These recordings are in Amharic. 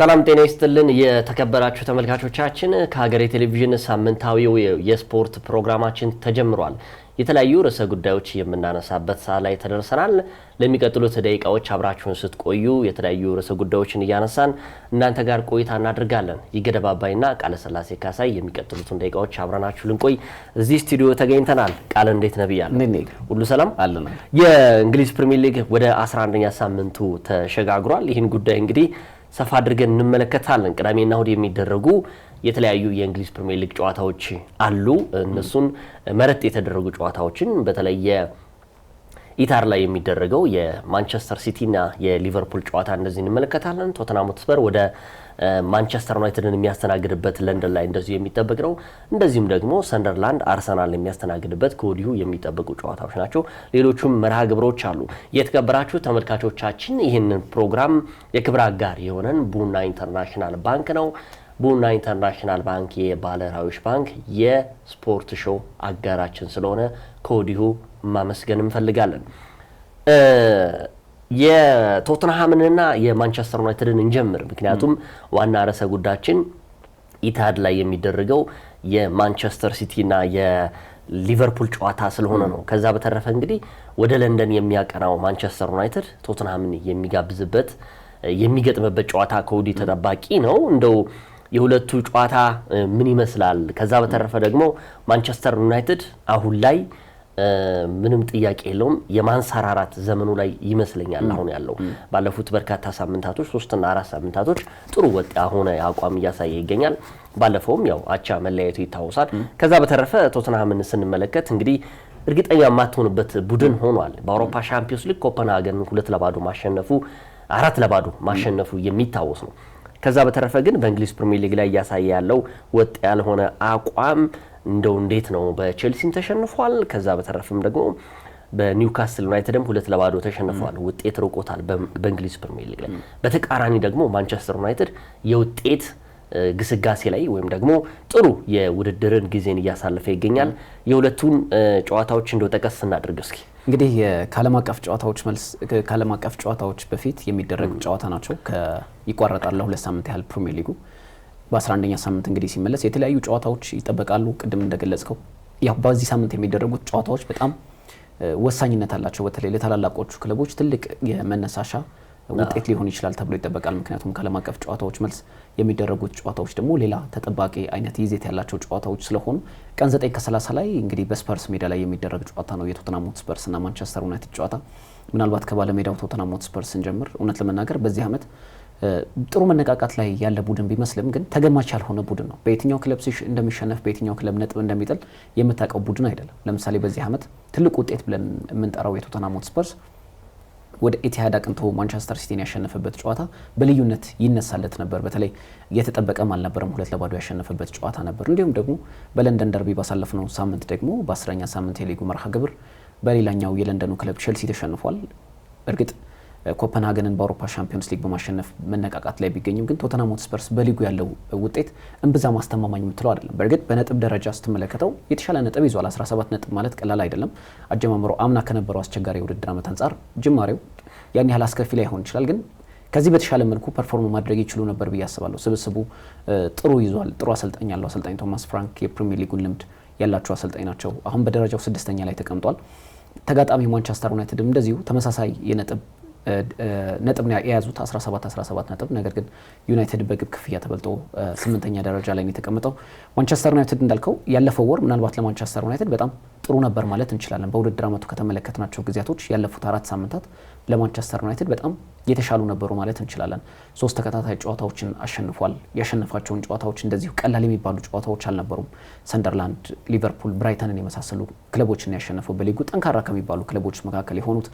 ሰላም ጤና ይስጥልን የተከበራችሁ ተመልካቾቻችን ከሀገሬ ቴሌቪዥን ሳምንታዊው የስፖርት ፕሮግራማችን ተጀምሯል። የተለያዩ ርዕሰ ጉዳዮች የምናነሳበት ሰዓት ላይ ተደርሰናል። ለሚቀጥሉት ደቂቃዎች አብራችሁን ስትቆዩ የተለያዩ ርዕሰ ጉዳዮችን እያነሳን እናንተ ጋር ቆይታ እናደርጋለን። ይገደብ አባይና ቃለ ስላሴ ካሳይ የሚቀጥሉትን ደቂቃዎች አብረናችሁ ልንቆይ እዚህ ስቱዲዮ ተገኝተናል። ቃለ እንዴት ነብያለ? ሁሉ ሰላም አለና። የእንግሊዝ ፕሪሚየር ሊግ ወደ 11ኛ ሳምንቱ ተሸጋግሯል። ይህን ጉዳይ እንግዲህ ሰፋ አድርገን እንመለከታለን። ቅዳሜና እሁድ የሚደረጉ የተለያዩ የእንግሊዝ ፕሪሚየር ሊግ ጨዋታዎች አሉ። እነሱን መረጥ የተደረጉ ጨዋታዎችን በተለየ ኢታር ላይ የሚደረገው የማንቸስተር ሲቲና የሊቨርፑል ጨዋታ እንደዚህ እንመለከታለን። ቶተንሃም ሆትስፐር ወደ ማንቸስተር ዩናይትድን የሚያስተናግድበት ለንደን ላይ እንደዚሁ የሚጠበቅ ነው። እንደዚሁም ደግሞ ሰንደርላንድ አርሰናል የሚያስተናግድበት ከወዲሁ የሚጠበቁ ጨዋታዎች ናቸው። ሌሎቹም መርሃ ግብሮች አሉ። የተከበራችሁ ተመልካቾቻችን ይህንን ፕሮግራም የክብር አጋር የሆነን ቡና ኢንተርናሽናል ባንክ ነው። ቡና ኢንተርናሽናል ባንክ የባለ ራዕዮች ባንክ የስፖርት ሾው አጋራችን ስለሆነ ከወዲሁ ማመስገን እንፈልጋለን። የቶተንሃምንና የማንቸስተር ዩናይትድን እንጀምር። ምክንያቱም ዋና ርዕሰ ጉዳያችን ኢታድ ላይ የሚደረገው የማንቸስተር ሲቲና የሊቨርፑል ጨዋታ ስለሆነ ነው። ከዛ በተረፈ እንግዲህ ወደ ለንደን የሚያቀናው ማንቸስተር ዩናይትድ ቶተንሃምን የሚጋብዝበት የሚገጥምበት ጨዋታ ከወዲሁ ተጠባቂ ነው። እንደው የሁለቱ ጨዋታ ምን ይመስላል? ከዛ በተረፈ ደግሞ ማንቸስተር ዩናይትድ አሁን ላይ ምንም ጥያቄ የለውም የማንሰራራት ዘመኑ ላይ ይመስለኛል አሁን ያለው። ባለፉት በርካታ ሳምንታቶች 3 እና 4 ሳምንታቶች ጥሩ ወጥ ሆነ አቋም እያሳየ ይገኛል። ባለፈውም ያው አቻ መለያየቱ ይታወሳል። ከዛ በተረፈ ቶተንሃምን ስንመለከት እንግዲህ እርግጠኛ የማትሆንበት ቡድን ሆኗል። በአውሮፓ ሻምፒዮንስ ሊግ ኮፐንሃገን 2-0 ማሸነፉ 4-0 ማሸነፉ የሚታወስ ነው። ከዛ በተረፈ ግን በእንግሊዝ ፕሪሚየር ሊግ ላይ እያሳየ ያለው ወጥ ያልሆነ አቋም እንደው እንዴት ነው? በቼልሲም ተሸንፏል። ከዛ በተረፈም ደግሞ በኒውካስል ዩናይትድም 2-0 ተሸንፏል። ውጤት ርቆታል በእንግሊዝ ፕሪሚየር ሊግ ላይ። በተቃራኒ ደግሞ ማንቸስተር ዩናይትድ የውጤት ግስጋሴ ላይ ወይም ደግሞ ጥሩ የውድድርን ጊዜን እያሳለፈ ይገኛል። የሁለቱን ጨዋታዎች እንደው ጠቀስ እናድርግ እስኪ። እንግዲህ ከዓለም አቀፍ ጨዋታዎች በፊት የሚደረግ ጨዋታ ናቸው። ይቋረጣል ለ2 ሳምንት ያህል ፕሪሚየር ሊጉ። በ11ኛ ሳምንት እንግዲህ ሲመለስ የተለያዩ ጨዋታዎች ይጠበቃሉ። ቅድም እንደገለጽከው ያው በዚህ ሳምንት የሚደረጉት ጨዋታዎች በጣም ወሳኝነት አላቸው። በተለይ ለታላላቆቹ ክለቦች ትልቅ የመነሳሻ ውጤት ሊሆን ይችላል ተብሎ ይጠበቃል። ምክንያቱም ከዓለም አቀፍ ጨዋታዎች መልስ የሚደረጉት ጨዋታዎች ደግሞ ሌላ ተጠባቂ አይነት ይዘት ያላቸው ጨዋታዎች ስለሆኑ ቀን 9:30 ላይ እንግዲህ በስፐርስ ሜዳ ላይ የሚደረግ ጨዋታ ነው የቶተንሃም ሆትስፐርስ እና ማንቸስተር ዩናይትድ ጨዋታ። ምናልባት ከባለሜዳው ቶተንሃም ሆትስፐርስ ስንጀምር እውነት ለመናገር በዚህ ዓመት ጥሩ መነቃቃት ላይ ያለ ቡድን ቢመስልም ግን ተገማች ያልሆነ ቡድን ነው። በየትኛው ክለብ እንደሚሸነፍ በየትኛው ክለብ ነጥብ እንደሚጥል የምታውቀው ቡድን አይደለም። ለምሳሌ በዚህ ዓመት ትልቅ ውጤት ብለን የምንጠራው የቶተንሃም ሆትስፐርስ ወደ ኢቲሃድ አቅንቶ ማንቸስተር ሲቲን ያሸነፈበት ጨዋታ በልዩነት ይነሳለት ነበር። በተለይ የተጠበቀም አልነበረም። 2-0 ያሸነፈበት ጨዋታ ነበር። እንዲሁም ደግሞ በለንደን ደርቢ ባሳለፍነው ሳምንት ደግሞ በ10ኛ ሳምንት የሊጉ መርሃ ግብር በሌላኛው የለንደኑ ክለብ ቼልሲ ተሸንፏል። እርግጥ ኮፐንሃገንን በአውሮፓ ሻምፒዮንስ ሊግ በማሸነፍ መነቃቃት ላይ ቢገኝም ግን ቶተንሃም ሆትስፐርስ በሊጉ ያለው ውጤት እምብዛም አስተማማኝ የምትለው አይደለም። በእርግጥ በነጥብ ደረጃ ስትመለከተው የተሻለ ነጥብ ይዟል። 17 ነጥብ ማለት ቀላል አይደለም። አጀማመሩ አምና ከነበረው አስቸጋሪ የውድድር ዓመት አንጻር ጅማሬው ያን ያህል አስከፊ ላይ ሆን ይችላል፣ ግን ከዚህ በተሻለ መልኩ ፐርፎርም ማድረግ ይችሉ ነበር ብዬ አስባለሁ። ስብስቡ ጥሩ ይዟል። ጥሩ አሰልጣኝ ያለው አሰልጣኝ ቶማስ ፍራንክ የፕሪሚየር ሊጉን ልምድ ያላቸው አሰልጣኝ ናቸው። አሁን በደረጃው 6ኛ ላይ ተቀምጧል። ተጋጣሚ ማንቸስተር ዩናይትድም እንደዚሁ ተመሳሳይ ነጥብ ነው የያዙት 17 ነጥብ። ነገር ግን ዩናይትድ በግብ ክፍያ ተበልጦ 8ኛ ደረጃ ላይ ነው የተቀመጠው። ማንቸስተር ዩናይትድ እንዳልከው ያለፈው ወር ምናልባት ለማንቸስተር ዩናይትድ በጣም ጥሩ ነበር ማለት እንችላለን። በውድድር ዓመቱ ከተመለከትናቸው ጊዜያቶች ያለፉት 4 ሳምንታት ለማንቸስተር ዩናይትድ በጣም የተሻሉ ነበሩ ማለት እንችላለን። 3 ተከታታይ ጨዋታዎችን አሸንፏል። ያሸነፋቸውን ጨዋታዎች እንደዚሁ ቀላል የሚባሉ ጨዋታዎች አልነበሩም። ሰንደርላንድ፣ ሊቨርፑል፣ ብራይተንን የመሳሰሉ ክለቦችን ያሸነፈው በሊጉ ጠንካራ ከሚባሉ ክለቦች መካከል የሆኑት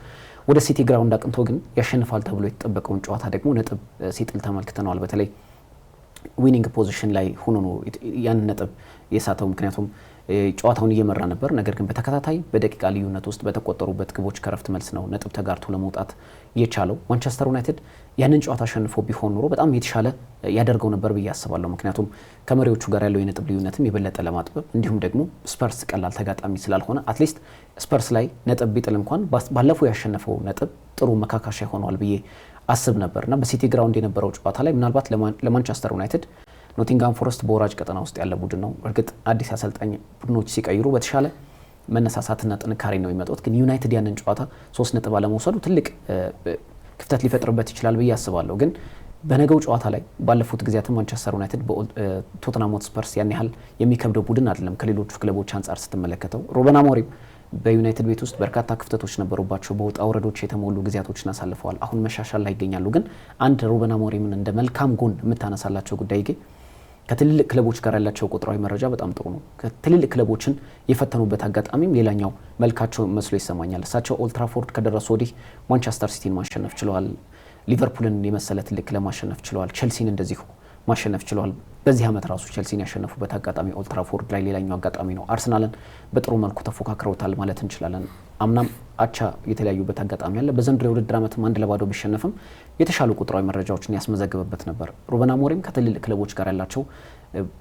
ወደ ሲቲ ግራውንድ አቅንቶ ግን ያሸንፋል ተብሎ የተጠበቀውን ጨዋታ ደግሞ ነጥብ ሲጥል ተመልክተነዋል። በተለይ ዊኒንግ ፖዚሽን ላይ ሆኖ ነው ያን ነጥብ የሳተው። ምክንያቱም ጨዋታውን እየመራ ነበር። ነገር ግን በተከታታይ በደቂቃ ልዩነት ውስጥ በተቆጠሩበት ግቦች ከረፍት መልስ ነው ነጥብ ተጋርቶ ለመውጣት የቻለው። ማንቸስተር ዩናይትድ ያንን ጨዋታ አሸንፎ ቢሆን ኖሮ በጣም የተሻለ ያደርገው ነበር ብዬ አስባለሁ። ምክንያቱም ከመሪዎቹ ጋር ያለው የነጥብ ልዩነትም የበለጠ ለማጥበብ እንዲሁም ደግሞ ስፐርስ ቀላል ተጋጣሚ ስላልሆነ አትሊስት ስፐርስ ላይ ነጥብ ቢጥል እንኳን ባለፈው ያሸነፈው ነጥብ ጥሩ መካካሻ ሆኗል ብዬ አስብ ነበርና በሲቲ ግራውንድ የነበረው ጨዋታ ላይ ምናልባት ለማንቸስተር ዩናይትድ ኖቲንጋም ፎረስት በወራጅ ቀጠና ውስጥ ያለ ቡድን ነው። እርግጥ አዲስ አሰልጣኝ ቡድኖች ሲቀይሩ በተሻለ መነሳሳትና ጥንካሬ ነው የሚመጡት። ግን ዩናይትድ ያንን ጨዋታ 3 ነጥብ አለመውሰዱ ትልቅ ክፍተት ሊፈጥርበት ይችላል ብዬ አስባለሁ። ግን በነገው ጨዋታ ላይ ባለፉት ጊዜያት ማንቸስተር ዩናይትድ በቶተንሃም ሆትስፐርስ ያን ያህል የሚከብደው ቡድን አይደለም ከሌሎቹ ክለቦች አንጻር ስትመለከተው። ሩበን አሞሪም በዩናይትድ ቤት ውስጥ በርካታ ክፍተቶች ነበሩባቸው። በውጣ ወረዶች የተሞሉ ጊዜያቶችን አሳልፈዋል። አሁን መሻሻል ላይ ይገኛሉ። ግን አንድ ሩበን አሞሪምን እንደ መልካም ጎን የምታነሳላቸው ጉዳይ ግን ከትልልቅ ክለቦች ጋር ያላቸው ቁጥራዊ መረጃ በጣም ጥሩ ነው። ከትልልቅ ክለቦችን የፈተኑበት አጋጣሚም ሌላኛው መልካቸው መስሎ ይሰማኛል። እሳቸው ኦልድ ትራፎርድ ከደረሱ ወዲህ ማንቸስተር ሲቲን ማሸነፍ ችለዋል። ሊቨርፑልን የመሰለ ትልቅ ክለብ ማሸነፍ ችለዋል። ቼልሲን እንደዚሁ ማሸነፍ ችለዋል። በዚህ ዓመት ራሱ ቼልሲን ያሸነፉበት አጋጣሚ ኦልድ ትራፎርድ ላይ ሌላኛው አጋጣሚ ነው። አርሰናልን በጥሩ መልኩ ተፎካክረውታል ማለት እንችላለን። አምናም አቻ የተለያዩበት አጋጣሚ አለ። በዘንድሮው የውድድር ዓመትም 1-0 ቢሸነፍም የተሻሉ ቁጥራዊ መረጃዎችን ያስመዘግበበት ነበር። ሩበን አሞሪም ከትልልቅ ክለቦች ጋር ያላቸው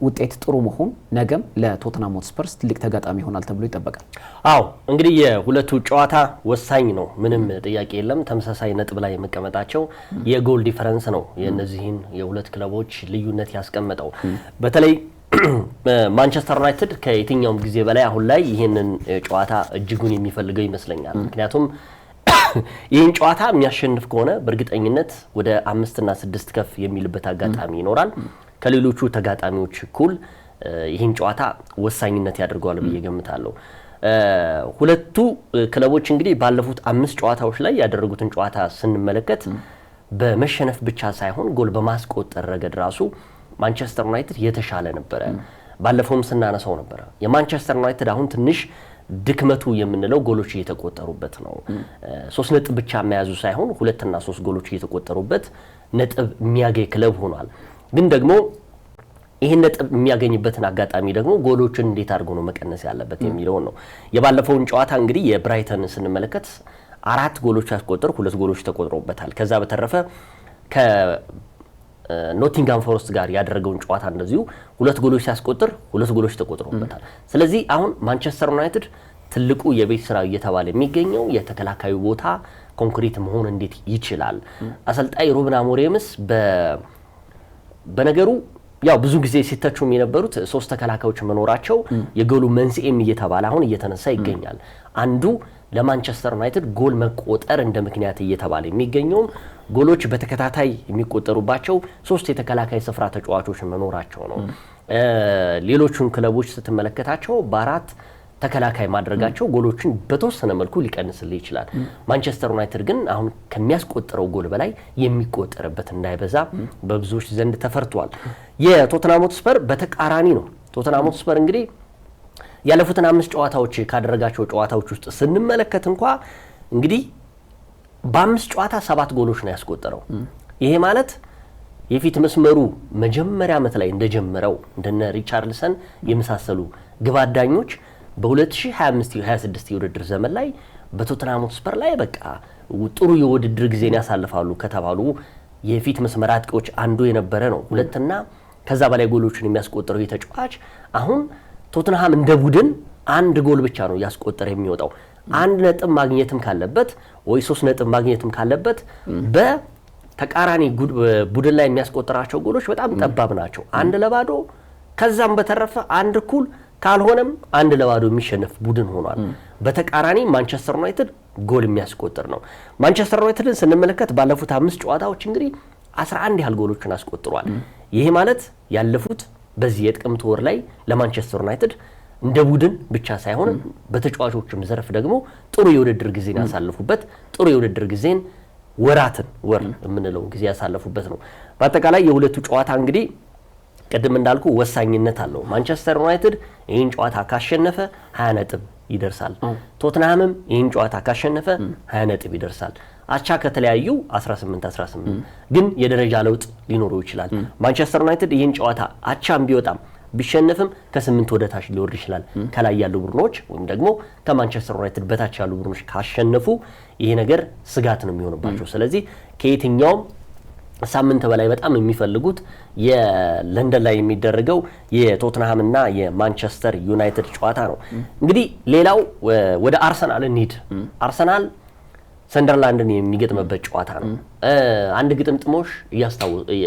ውጤት ጥሩ መሆን ነገም ለቶተንሃም ሆትስፐርስ ትልቅ ተጋጣሚ ይሆናል ተብሎ ይጠበቃል። አዎ እንግዲህ የሁለቱ ጨዋታ ወሳኝ ነው፣ ምንም ጥያቄ የለም። ተመሳሳይ ነጥብ ላይ መቀመጣቸው የጎል ዲፈረንስ ነው የእነዚህን የሁለት ክለቦች ልዩነት ያስቀመጠው። በተለይ ማንቸስተር ዩናይትድ ከየትኛውም ጊዜ በላይ አሁን ላይ ይህንን ጨዋታ እጅጉን የሚፈልገው ይመስለኛል። ምክንያቱም ይህን ጨዋታ የሚያሸንፍ ከሆነ በእርግጠኝነት ወደ 5 እና 6 ከፍ የሚልበት አጋጣሚ ይኖራል። ከሌሎቹ ተጋጣሚዎች እኩል ይህን ጨዋታ ወሳኝነት ያደርገዋል ብዬ ገምታለሁ። ሁለቱ ክለቦች እንግዲህ ባለፉት 5 ጨዋታዎች ላይ ያደረጉትን ጨዋታ ስንመለከት በመሸነፍ ብቻ ሳይሆን ጎል በማስቆጠር ረገድ ራሱ ማንቸስተር ዩናይትድ የተሻለ ነበረ። ባለፈውም ስናነሳው ነበረ የማንቸስተር ዩናይትድ አሁን ትንሽ ድክመቱ የምንለው ጎሎች እየተቆጠሩበት ነው። 3 ነጥብ ብቻ መያዙ ሳይሆን 2 እና 3 ጎሎች እየተቆጠሩበት ነጥብ የሚያገኝ ክለብ ሆኗል። ግን ደግሞ ይህን ነጥብ የሚያገኝበትን አጋጣሚ ደግሞ ጎሎችን እንዴት አድርጎ ነው መቀነስ ያለበት የሚለው ነው። የባለፈውን ጨዋታ እንግዲህ የብራይተን ስንመለከት 4 ጎሎች ያስቆጠሩ 2 ጎሎች ተቆጥሮበታል። ከዛ በተረፈ ኖቲንጋም ፎረስት ጋር ያደረገውን ጨዋታ እንደዚሁ 2 ጎሎች ሲያስቆጥር 2 ጎሎች ተቆጥሮበታል። ስለዚህ አሁን ማንቸስተር ዩናይትድ ትልቁ የቤት ስራ እየተባለ የሚገኘው የተከላካዩ ቦታ ኮንክሪት መሆን እንዴት ይችላል? አሰልጣኝ ሩበን አሞሪምስ በነገሩ ያው ብዙ ጊዜ ሲተቹም የነበሩት 3 ተከላካዮች መኖራቸው የጎሉ መንስኤም እየተባለ አሁን እየተነሳ ይገኛል። አንዱ ለማንቸስተር ዩናይትድ ጎል መቆጠር እንደ ምክንያት እየተባለ የሚገኘው ጎሎች በተከታታይ የሚቆጠሩባቸው 3 የተከላካይ ስፍራ ተጫዋቾች መኖራቸው ነው። ሌሎቹን ክለቦች ስትመለከታቸው በ4 ተከላካይ ማድረጋቸው ጎሎችን በተወሰነ መልኩ ሊቀንስልህ ይችላል። ማንቸስተር ዩናይትድ ግን አሁን ከሚያስቆጥረው ጎል በላይ የሚቆጠርበት እንዳይበዛ በብዙዎች ዘንድ ተፈርቷል። የቶተንሃም ሆትስፐር በተቃራኒ ነው። ቶተንሃም ሆትስፐር እንግዲህ ያለፉትን 5 ጨዋታዎች ካደረጋቸው ጨዋታዎች ውስጥ ስንመለከት እንኳ እንግዲህ በ5 ጨዋታ 7 ጎሎች ነው ያስቆጠረው። ይሄ ማለት የፊት መስመሩ መጀመሪያ ዓመት ላይ እንደጀመረው እንደነ ሪቻርልሰን የመሳሰሉ ግብ አዳኞች በ2025-26 የውድድር ዘመን ላይ በቶተንሃም ሆትስፐር ላይ በቃ ጥሩ የውድድር ጊዜን ያሳልፋሉ ከተባሉ የፊት መስመር አጥቂዎች አንዱ የነበረ ነው። 2 እና ከዛ በላይ ጎሎችን የሚያስቆጥረው የተጫዋች አሁን ቶተንሃም እንደ ቡድን 1 ጎል ብቻ ነው ያስቆጠረ የሚወጣው። 1 ነጥብ ማግኘትም ካለበት ወይ 3 ነጥብ ማግኘትም ካለበት በተቃራኒ ቡድን ላይ የሚያስቆጥራቸው ጎሎች በጣም ጠባብ ናቸው። 1-0 ከዛም በተረፈ 1 እኩል ካልሆነም 1-0 የሚሸነፍ ቡድን ሆኗል። በተቃራኒ ማንቸስተር ዩናይትድ ጎል የሚያስቆጥር ነው። ማንቸስተር ዩናይትድን ስንመለከት ባለፉት 5 ጨዋታዎች እንግዲህ 11 ያህል ጎሎችን አስቆጥሯል። ይሄ ማለት ያለፉት በዚህ የጥቅምት ወር ላይ ለማንቸስተር ዩናይትድ እንደ ቡድን ብቻ ሳይሆን በተጫዋቾችም ዘርፍ ደግሞ ጥሩ የውድድር ጊዜን ያሳለፉበት ጥሩ የውድድር ጊዜን ወር የምንለው ጊዜ ያሳለፉበት ነው። በአጠቃላይ የሁለቱ ጨዋታ እንግዲህ ቅድም እንዳልኩ ወሳኝነት አለው። ማንቸስተር ዩናይትድ ይህን ጨዋታ ካሸነፈ 20 ነጥብ ይደርሳል። ቶተንሃምም ይህን ጨዋታ ካሸነፈ 20 ነጥብ ይደርሳል። አቻ ከተለያዩ 18 ግን የደረጃ ለውጥ ሊኖረው ይችላል። ማንቸስተር ዩናይትድ ይህን ጨዋታ አቻም ቢወጣም ቢሸነፍም ከ8 ወደ ታች ሊወርድ ይችላል። ከላይ ያሉ ቡድኖች ወይም ደግሞ ከማንቸስተር ዩናይትድ በታች ያሉ ቡድኖች ካሸነፉ ይሄ ነገር ስጋት ነው የሚሆንባቸው። ስለዚህ ከየትኛውም ሳምንት በላይ በጣም የሚፈልጉት የለንደን ላይ የሚደረገው የቶተንሃም እና የማንቸስተር ዩናይትድ ጨዋታ ነው። እንግዲህ ሌላው ወደ አርሰናል እንሂድ። አርሰናል ሰንደርላንድን የሚገጥምበት ጨዋታ ነው። አንድ ግጥምጥሞሽ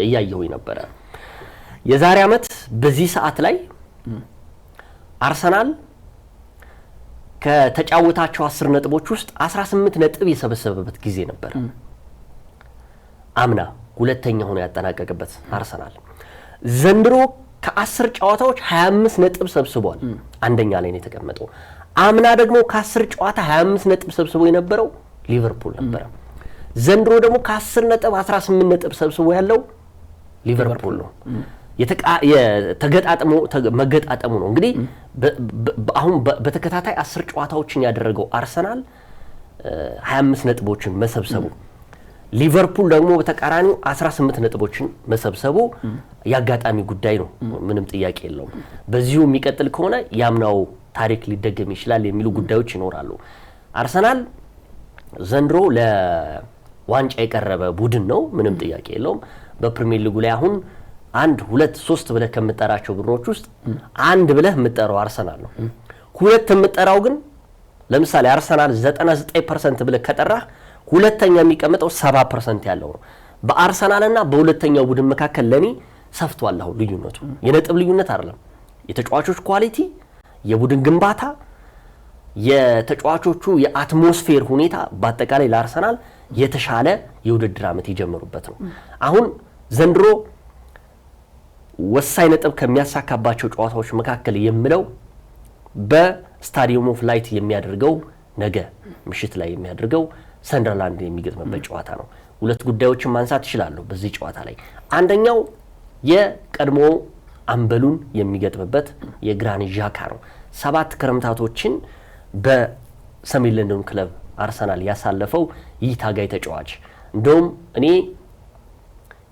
እያየሁኝ ነበረ። የዛሬ ዓመት በዚህ ሰዓት ላይ አርሰናል ከተጫወታቸው 10 ነጥቦች ውስጥ 18 ነጥብ የሰበሰበበት ጊዜ ነበር። አምና ሁለተኛ ሆኖ ያጠናቀቀበት አርሰናል ዘንድሮ ከ10 ጨዋታዎች 25 ነጥብ ሰብስቧል። አንደኛ ላይ ነው የተቀመጠው። አምና ደግሞ ከ10 ጨዋታ 25 ነጥብ ሰብስቦ የነበረው ሊቨርፑል ነበር። ዘንድሮ ደግሞ ከ10 ነጥብ 18 ነጥብ ሰብስቦ ያለው ሊቨርፑል ነው። መገጣጠሙ ነው እንግዲህ አሁን በተከታታይ 10 ጨዋታዎችን ያደረገው አርሰናል 25 ነጥቦችን መሰብሰቡ፣ ሊቨርፑል ደግሞ በተቃራኒው 18 ነጥቦችን መሰብሰቡ ያጋጣሚ ጉዳይ ነው። ምንም ጥያቄ የለውም። በዚሁ የሚቀጥል ከሆነ ያምናው ታሪክ ሊደገም ይችላል የሚሉ ጉዳዮች ይኖራሉ። አርሰናል ዘንድሮ ለዋንጫ የቀረበ ቡድን ነው። ምንም ጥያቄ የለውም። በፕሪሚየር ሊጉ ላይ አሁን 1 2 3 ብለህ ከምትጠራቸው ቡድኖች ውስጥ አንድ ብለህ የምትጠራው አርሰናል ነው። ሁለት የምትጠራው ግን ለምሳሌ አርሰናል 99% ብለህ ከጠራህ ሁለተኛ የሚቀመጠው 70% ያለው ነው። በአርሰናልና በሁለተኛው ቡድን መካከል ለኔ ሰፍቷል አሁን ልዩነቱ። የነጥብ ልዩነት አይደለም። የተጫዋቾች ኳሊቲ፣ የቡድን ግንባታ፣ የተጫዋቾቹ የአትሞስፌር ሁኔታ በአጠቃላይ ለአርሰናል የተሻለ የውድድር ዓመት የጀመሩበት ነው። አሁን ዘንድሮ ወሳኝ ነጥብ ከሚያሳካባቸው ጨዋታዎች መካከል የምለው በስታዲየም ኦፍ ላይት የሚያደርገው ነገ ምሽት ላይ የሚያደርገው ሰንደርላንድ የሚገጥምበት ጨዋታ ነው። ሁለት ጉዳዮችን ማንሳት ይችላል በዚህ ጨዋታ ላይ። አንደኛው የቀድሞ አምበሉን የሚገጥምበት የግራኒት ዣካ ነው። 7 ክረምታቶችን በሰሜን ለንደን ክለብ አርሰናል ያሳለፈው ይህ ታጋይ ተጫዋች እንደውም እኔ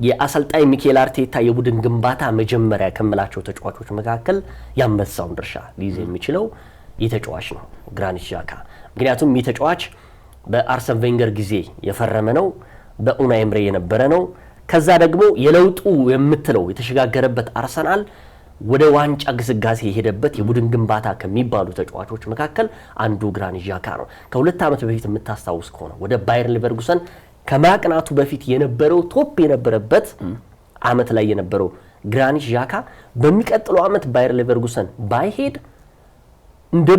የአሰልጣኝ ሚኬል አርቴታ የቡድን ግንባታ መጀመሪያ ከመላቸው ተጫዋቾች መካከል ያንበሳውን ድርሻ ሊይዝ የሚችለው ይህ ተጫዋች ነው ግራኒት ዣካ። ምክንያቱም ይህ ተጫዋች በአርሰን ቬንገር ጊዜ የፈረመ ነው፣ በኡናይ ኤምሬ የነበረ ነው። ከዛ ደግሞ የለውጡ የምትለው የተሸጋገረበት አርሰናል ወደ ዋንጫ ግስጋሴ የሄደበት የቡድን ግንባታ ከሚባሉ ተጫዋቾች መካከል አንዱ ግራኒት ዣካ ነው። ከ2 ዓመት በፊት የምታስታውስ ከሆነ ወደ ባየር ሌቨርኩሰን ከማቅናቱ በፊት የነበረው ቶፕ የነበረበት ዓመት ላይ የነበረው ግራኒት ዣካ በሚቀጥለው ዓመት ባየር ሌቨርኩሰን ባይሄድ እንደ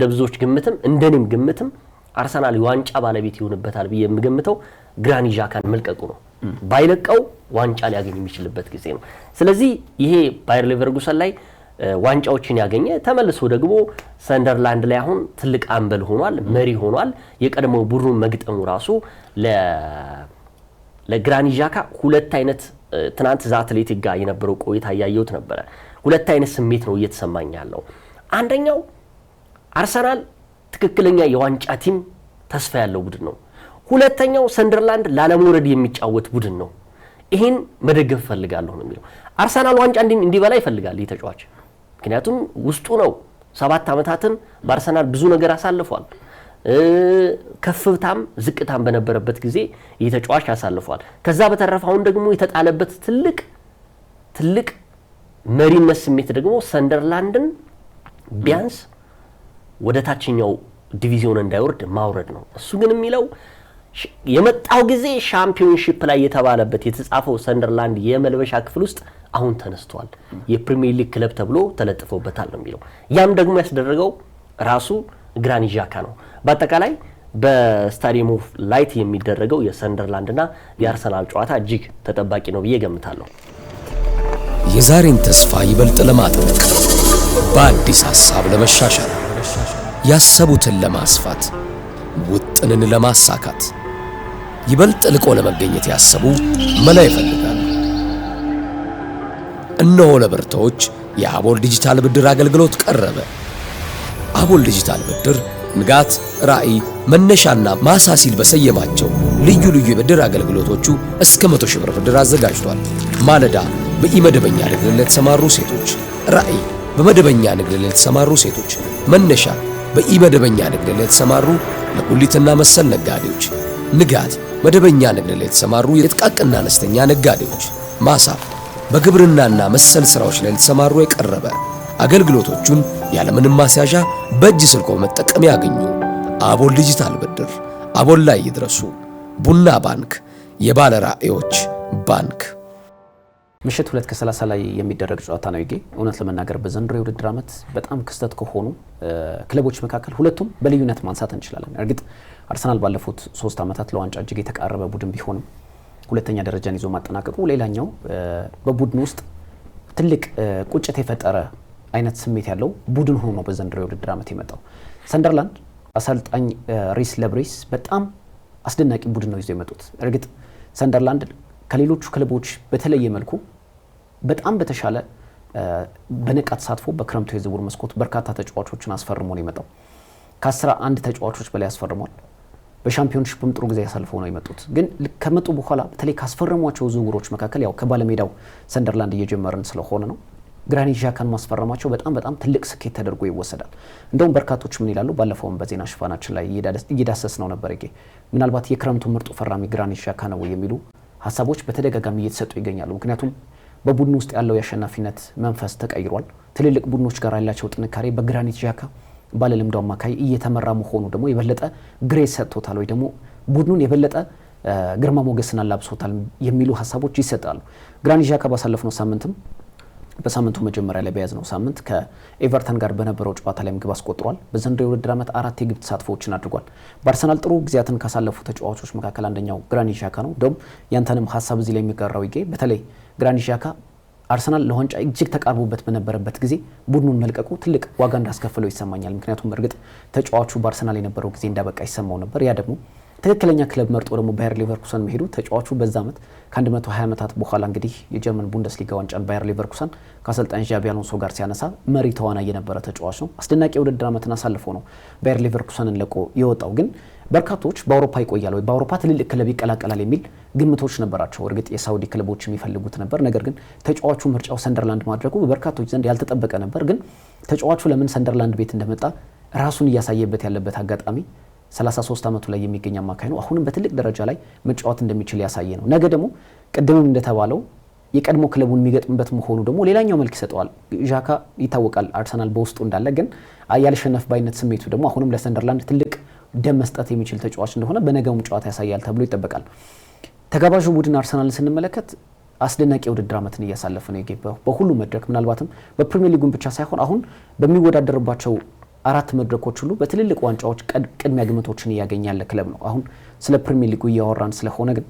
ብዙዎች ግምትም እንደኔም ግምትም አርሰናል የዋንጫ ባለቤት ይሆንበታል ብዬ የምገምተው ግራኒት ዣካን መልቀቁ ነው። ባይለቀው ዋንጫ ሊያገኝ የሚችልበት ጊዜ ነው። ስለዚህ ይሄ ባየር ሌቨርኩሰን ላይ ዋንጫዎችን ያገኘ ተመልሶ ደግሞ ሰንደርላንድ ላይ አሁን ትልቅ አምበል ሆኗል፣ መሪ ሆኗል። የቀድሞ ቡድኑ መግጠሙ ራሱ ለግራኒት ዣካ ሁለት አይነት ትናንት አትሌቲክ ጋር የነበረው ቆይታ ያያዩት ነበር። ሁለት አይነት ስሜት ነው እየተሰማኝ ያለው። አንደኛው አርሰናል ትክክለኛ የዋንጫ ቲም ተስፋ ያለው ቡድን ነው። ሁለተኛው ሰንደርላንድ ላለመውረድ የሚጫወት ቡድን ነው። ይሄን መደገፍ ፈልጋለሁ ነው የሚለው። አርሰናል ዋንጫ እንዲበላ ይፈልጋል ተጫዋች። ምክንያቱም ውስጡ ነው 7 ዓመታትን በአርሰናል ብዙ ነገር አሳልፏል። ከፍታም ዝቅታም በነበረበት ጊዜ ተጫዋች አሳልፏል። ከዛ በተረፈው ደግሞ የተጣለበት ትልቅ መሪነት ስሜት ደግሞ ሰንደርላንድን ቢያንስ ወደ ታችኛው ዲቪዚዮን እንዳይወርድ ማውረድ ነው። እሱ ግን የሚለው የመጣው ጊዜ ሻምፒዮንሺፕ ላይ የተባለበት የተጻፈው ሰንደርላንድ የመልበሻ ክፍል ውስጥ አሁን ተነስቷል፣ የፕሪሚየር ሊግ ክለብ ተብሎ ተለጥፎበታል ነው የሚለው። ያም ደግሞ ያስደረገው ራሱ ግራኒት ዣካ ነው። በአጠቃላይ በስታዲየም ኦፍ ላይት የሚደረገው የሰንደርላንድና የአርሰናል ጨዋታ እጅግ ተጠባቂ ነው ብዬ ገምታለሁ። የዛሬን ተስፋ ይበልጥ ለማጥበቅ በአዲስ ሐሳብ ለመሻሻል ያሰቡትን ለማስፋት ውጥንን ለማሳካት ይበልጥ ልቆ ለመገኘት ያሰቡ መላ ይፈልጋሉ። እነሆ ለብርቶች የአቦል ዲጂታል ብድር አገልግሎት ቀረበ። አቦል ዲጂታል ብድር ንጋት፣ ራዕይ፣ መነሻና ማሳሲል በሰየማቸው ልዩ የብድር አገልግሎቶቹ እስከ 100,000 ብር ብድር አዘጋጅቷል። ማለዳ በኢመደበኛ ንግድ ለተሰማሩ ሴቶች፣ ራዕይ በመደበኛ ንግድ ለተሰማሩ ሴቶች፣ መነሻ በኢመደበኛ ንግድ ለተሰማሩ ለጉሊትና መሰል ነጋዴዎች፣ ንጋት መደበኛ ንግድ ለተሰማሩ የጥቃቅንና አነስተኛ ነጋዴዎች፣ ማሳ በግብርናና መሰል ስራዎች ላይ ለተሰማሩ የቀረበ አገልግሎቶቹን ያለምንም ማስያዣ በእጅ ስልኮ መጠቀም ያገኙ። አቦል ዲጂታል ብድር አቦል ላይ ይድረሱ። ቡና ባንክ፣ የባለ ራዕዮች ባንክ። ምሽት 2:30 ላይ የሚደረግ ጨዋታ ነው ይጌ። እውነት ለመናገር በዘንድሮ የውድድር ዓመት በጣም ክስተት ከሆኑ ክለቦች መካከል ሁለቱም በልዩነት ማንሳት እንችላለን። እርግጥ አርሰናል ባለፉት 3 ዓመታት ለዋንጫ እጅግ የተቃረበ ቡድን ቢሆንም ሁለተኛ ደረጃን ይዞ ማጠናቀቁ ሌላኛው በቡድን ውስጥ ትልቅ ቁጭት የፈጠረ አይነት ስሜት ያለው ቡድን ሆኖ ነው በዘንድሮ የውድድር ዓመት የመጣው። ሰንደርላንድ አሰልጣኝ ሪስ ለብሬስ በጣም አስደናቂ ቡድን ነው ይዞ የመጡት። እርግጥ ሰንደርላንድ ከሌሎቹ ክለቦች በተለየ መልኩ በጣም በተሻለ በንቃት ተሳትፎ በክረምቱ የዝውውር መስኮት በርካታ ተጫዋቾችን አስፈርሞ ነው የመጣው። ከ11 ተጫዋቾች በላይ አስፈርሟል። በሻምፒዮንሺፕም ጥሩ ጊዜ ያሳልፈው ነው የመጡት። ግን ከመጡ በኋላ በተለይ ካስፈረሟቸው ዝውውሮች መካከል ያው ከባለሜዳው ሰንደርላንድ እየጀመርን ስለሆነ ነው ግራኒት ዣካን ማስፈረማቸው በጣም ትልቅ ስኬት ተደርጎ ይወሰዳል። እንደውም በርካቶች ምን ይላሉ፣ ባለፈውም በዜና ሽፋናችን ላይ እየዳሰስ ነው ነበር ይገ ምናልባት የክረምቱ ምርጡ ፈራሚ ግራኒት ዣካ ነው የሚሉ ሀሳቦች በተደጋጋሚ እየተሰጡ ይገኛሉ። ምክንያቱም በቡድኑ ውስጥ ያለው የአሸናፊነት መንፈስ ተቀይሯል። ትልልቅ ቡድኖች ጋር ያላቸው ጥንካሬ በግራኒት ዣካ ባለልምዱ አማካይ እየተመራ መሆኑ ደግሞ የበለጠ ግሬስ ሰጥቶታል ወይ ደግሞ ቡድኑን የበለጠ ግርማ ሞገስን አላብሶታል የሚሉ ሀሳቦች ይሰጣሉ። ግራኒት ዣካ ባሳለፍነው ሳምንትም በሳምንቱ መጀመሪያ ላይ በያዝነው ሳምንት ከኤቨርተን ጋር በነበረው ጨዋታ ላይ ምግብ አስቆጥሯል። በዘንድሮው የውድድር ዓመት 4 የግብ ተሳትፎዎችን አድርጓል። በአርሰናል ጥሩ ጊዜያትን ካሳለፉ ተጫዋቾች መካከል አንደኛው ግራኒት ዣካ ነው። እንደውም ያንተንም ሀሳብ እዚህ ላይ የሚጋራው ይገኝ በተለይ ግራኒት ዣካ አርሰናል ለዋንጫ እጅግ ተቃርቦበት በነበረበት ጊዜ ቡድኑን መልቀቁ ትልቅ ዋጋ እንዳስከፈለው ይሰማኛል። ምክንያቱም እርግጥ ተጫዋቹ በአርሰናል የነበረው ጊዜ እንዳበቃ ይሰማው ነበር። ያ ደግሞ ትክክለኛ ክለብ መርጦ ደግሞ ባየር ሌቨርኩሰን መሄዱ ተጫዋቹ በዛ ዓመት ከ120 ዓመታት በኋላ እንግዲህ የጀርመን ቡንደስሊጋ ዋንጫን ባየር ሌቨርኩሰን ከአሰልጣኝ ዣቢ አሎንሶ ጋር ሲያነሳ መሪ ተዋናይ የነበረ ተጫዋች ነው። አስደናቂ የውድድር ዓመትን አሳልፎ ነው ባየር ሌቨርኩሰንን ለቆ የወጣው። ግን በርካቶች በአውሮፓ ይቆያል ወይ በአውሮፓ ትልልቅ ክለብ ይቀላቀላል የሚል ግምቶች ነበራቸው። እርግጥ የሳውዲ ክለቦች የሚፈልጉት ነበር። ነገር ግን ተጫዋቹ ምርጫው ሰንደርላንድ ማድረጉ በበርካቶች ዘንድ ያልተጠበቀ ነበር። ግን ተጫዋቹ ለምን ሰንደርላንድ ቤት እንደመጣ ራሱን እያሳየበት ያለበት አጋጣሚ 33 ዓመቱ ላይ የሚገኝ አማካይ ነው። አሁንም በትልቅ ደረጃ ላይ መጫወት እንደሚችል ያሳየ ነው። ነገ ደግሞ ቅድምም እንደተባለው የቀድሞ ክለቡን የሚገጥምበት መሆኑ ደግሞ ሌላኛው መልክ ይሰጠዋል። ዣካ ይታወቃል አርሰናል በውስጡ እንዳለ፣ ግን ያልሸነፍ ባይነት ስሜቱ ደግሞ አሁንም ለሰንደርላንድ ትልቅ ደም መስጠት የሚችል ተጫዋች እንደሆነ በነገውም ጨዋታ ያሳያል ተብሎ ይጠበቃል። ተጋባዡ ቡድን አርሰናልን ስንመለከት አስደናቂ የውድድር ዓመትን እያሳለፈ ነው የገባው በሁሉ መድረክ። ምናልባትም በፕሪሚየር ሊጉን ብቻ ሳይሆን አሁን በሚወዳደርባቸው 4 መድረኮች ሁሉ በትልልቅ ዋንጫዎች ቅድሚያ ግምቶችን እያገኘ ያለ ክለብ ነው። አሁን ስለ ፕሪሚየር ሊጉ እያወራን ስለሆነ ግን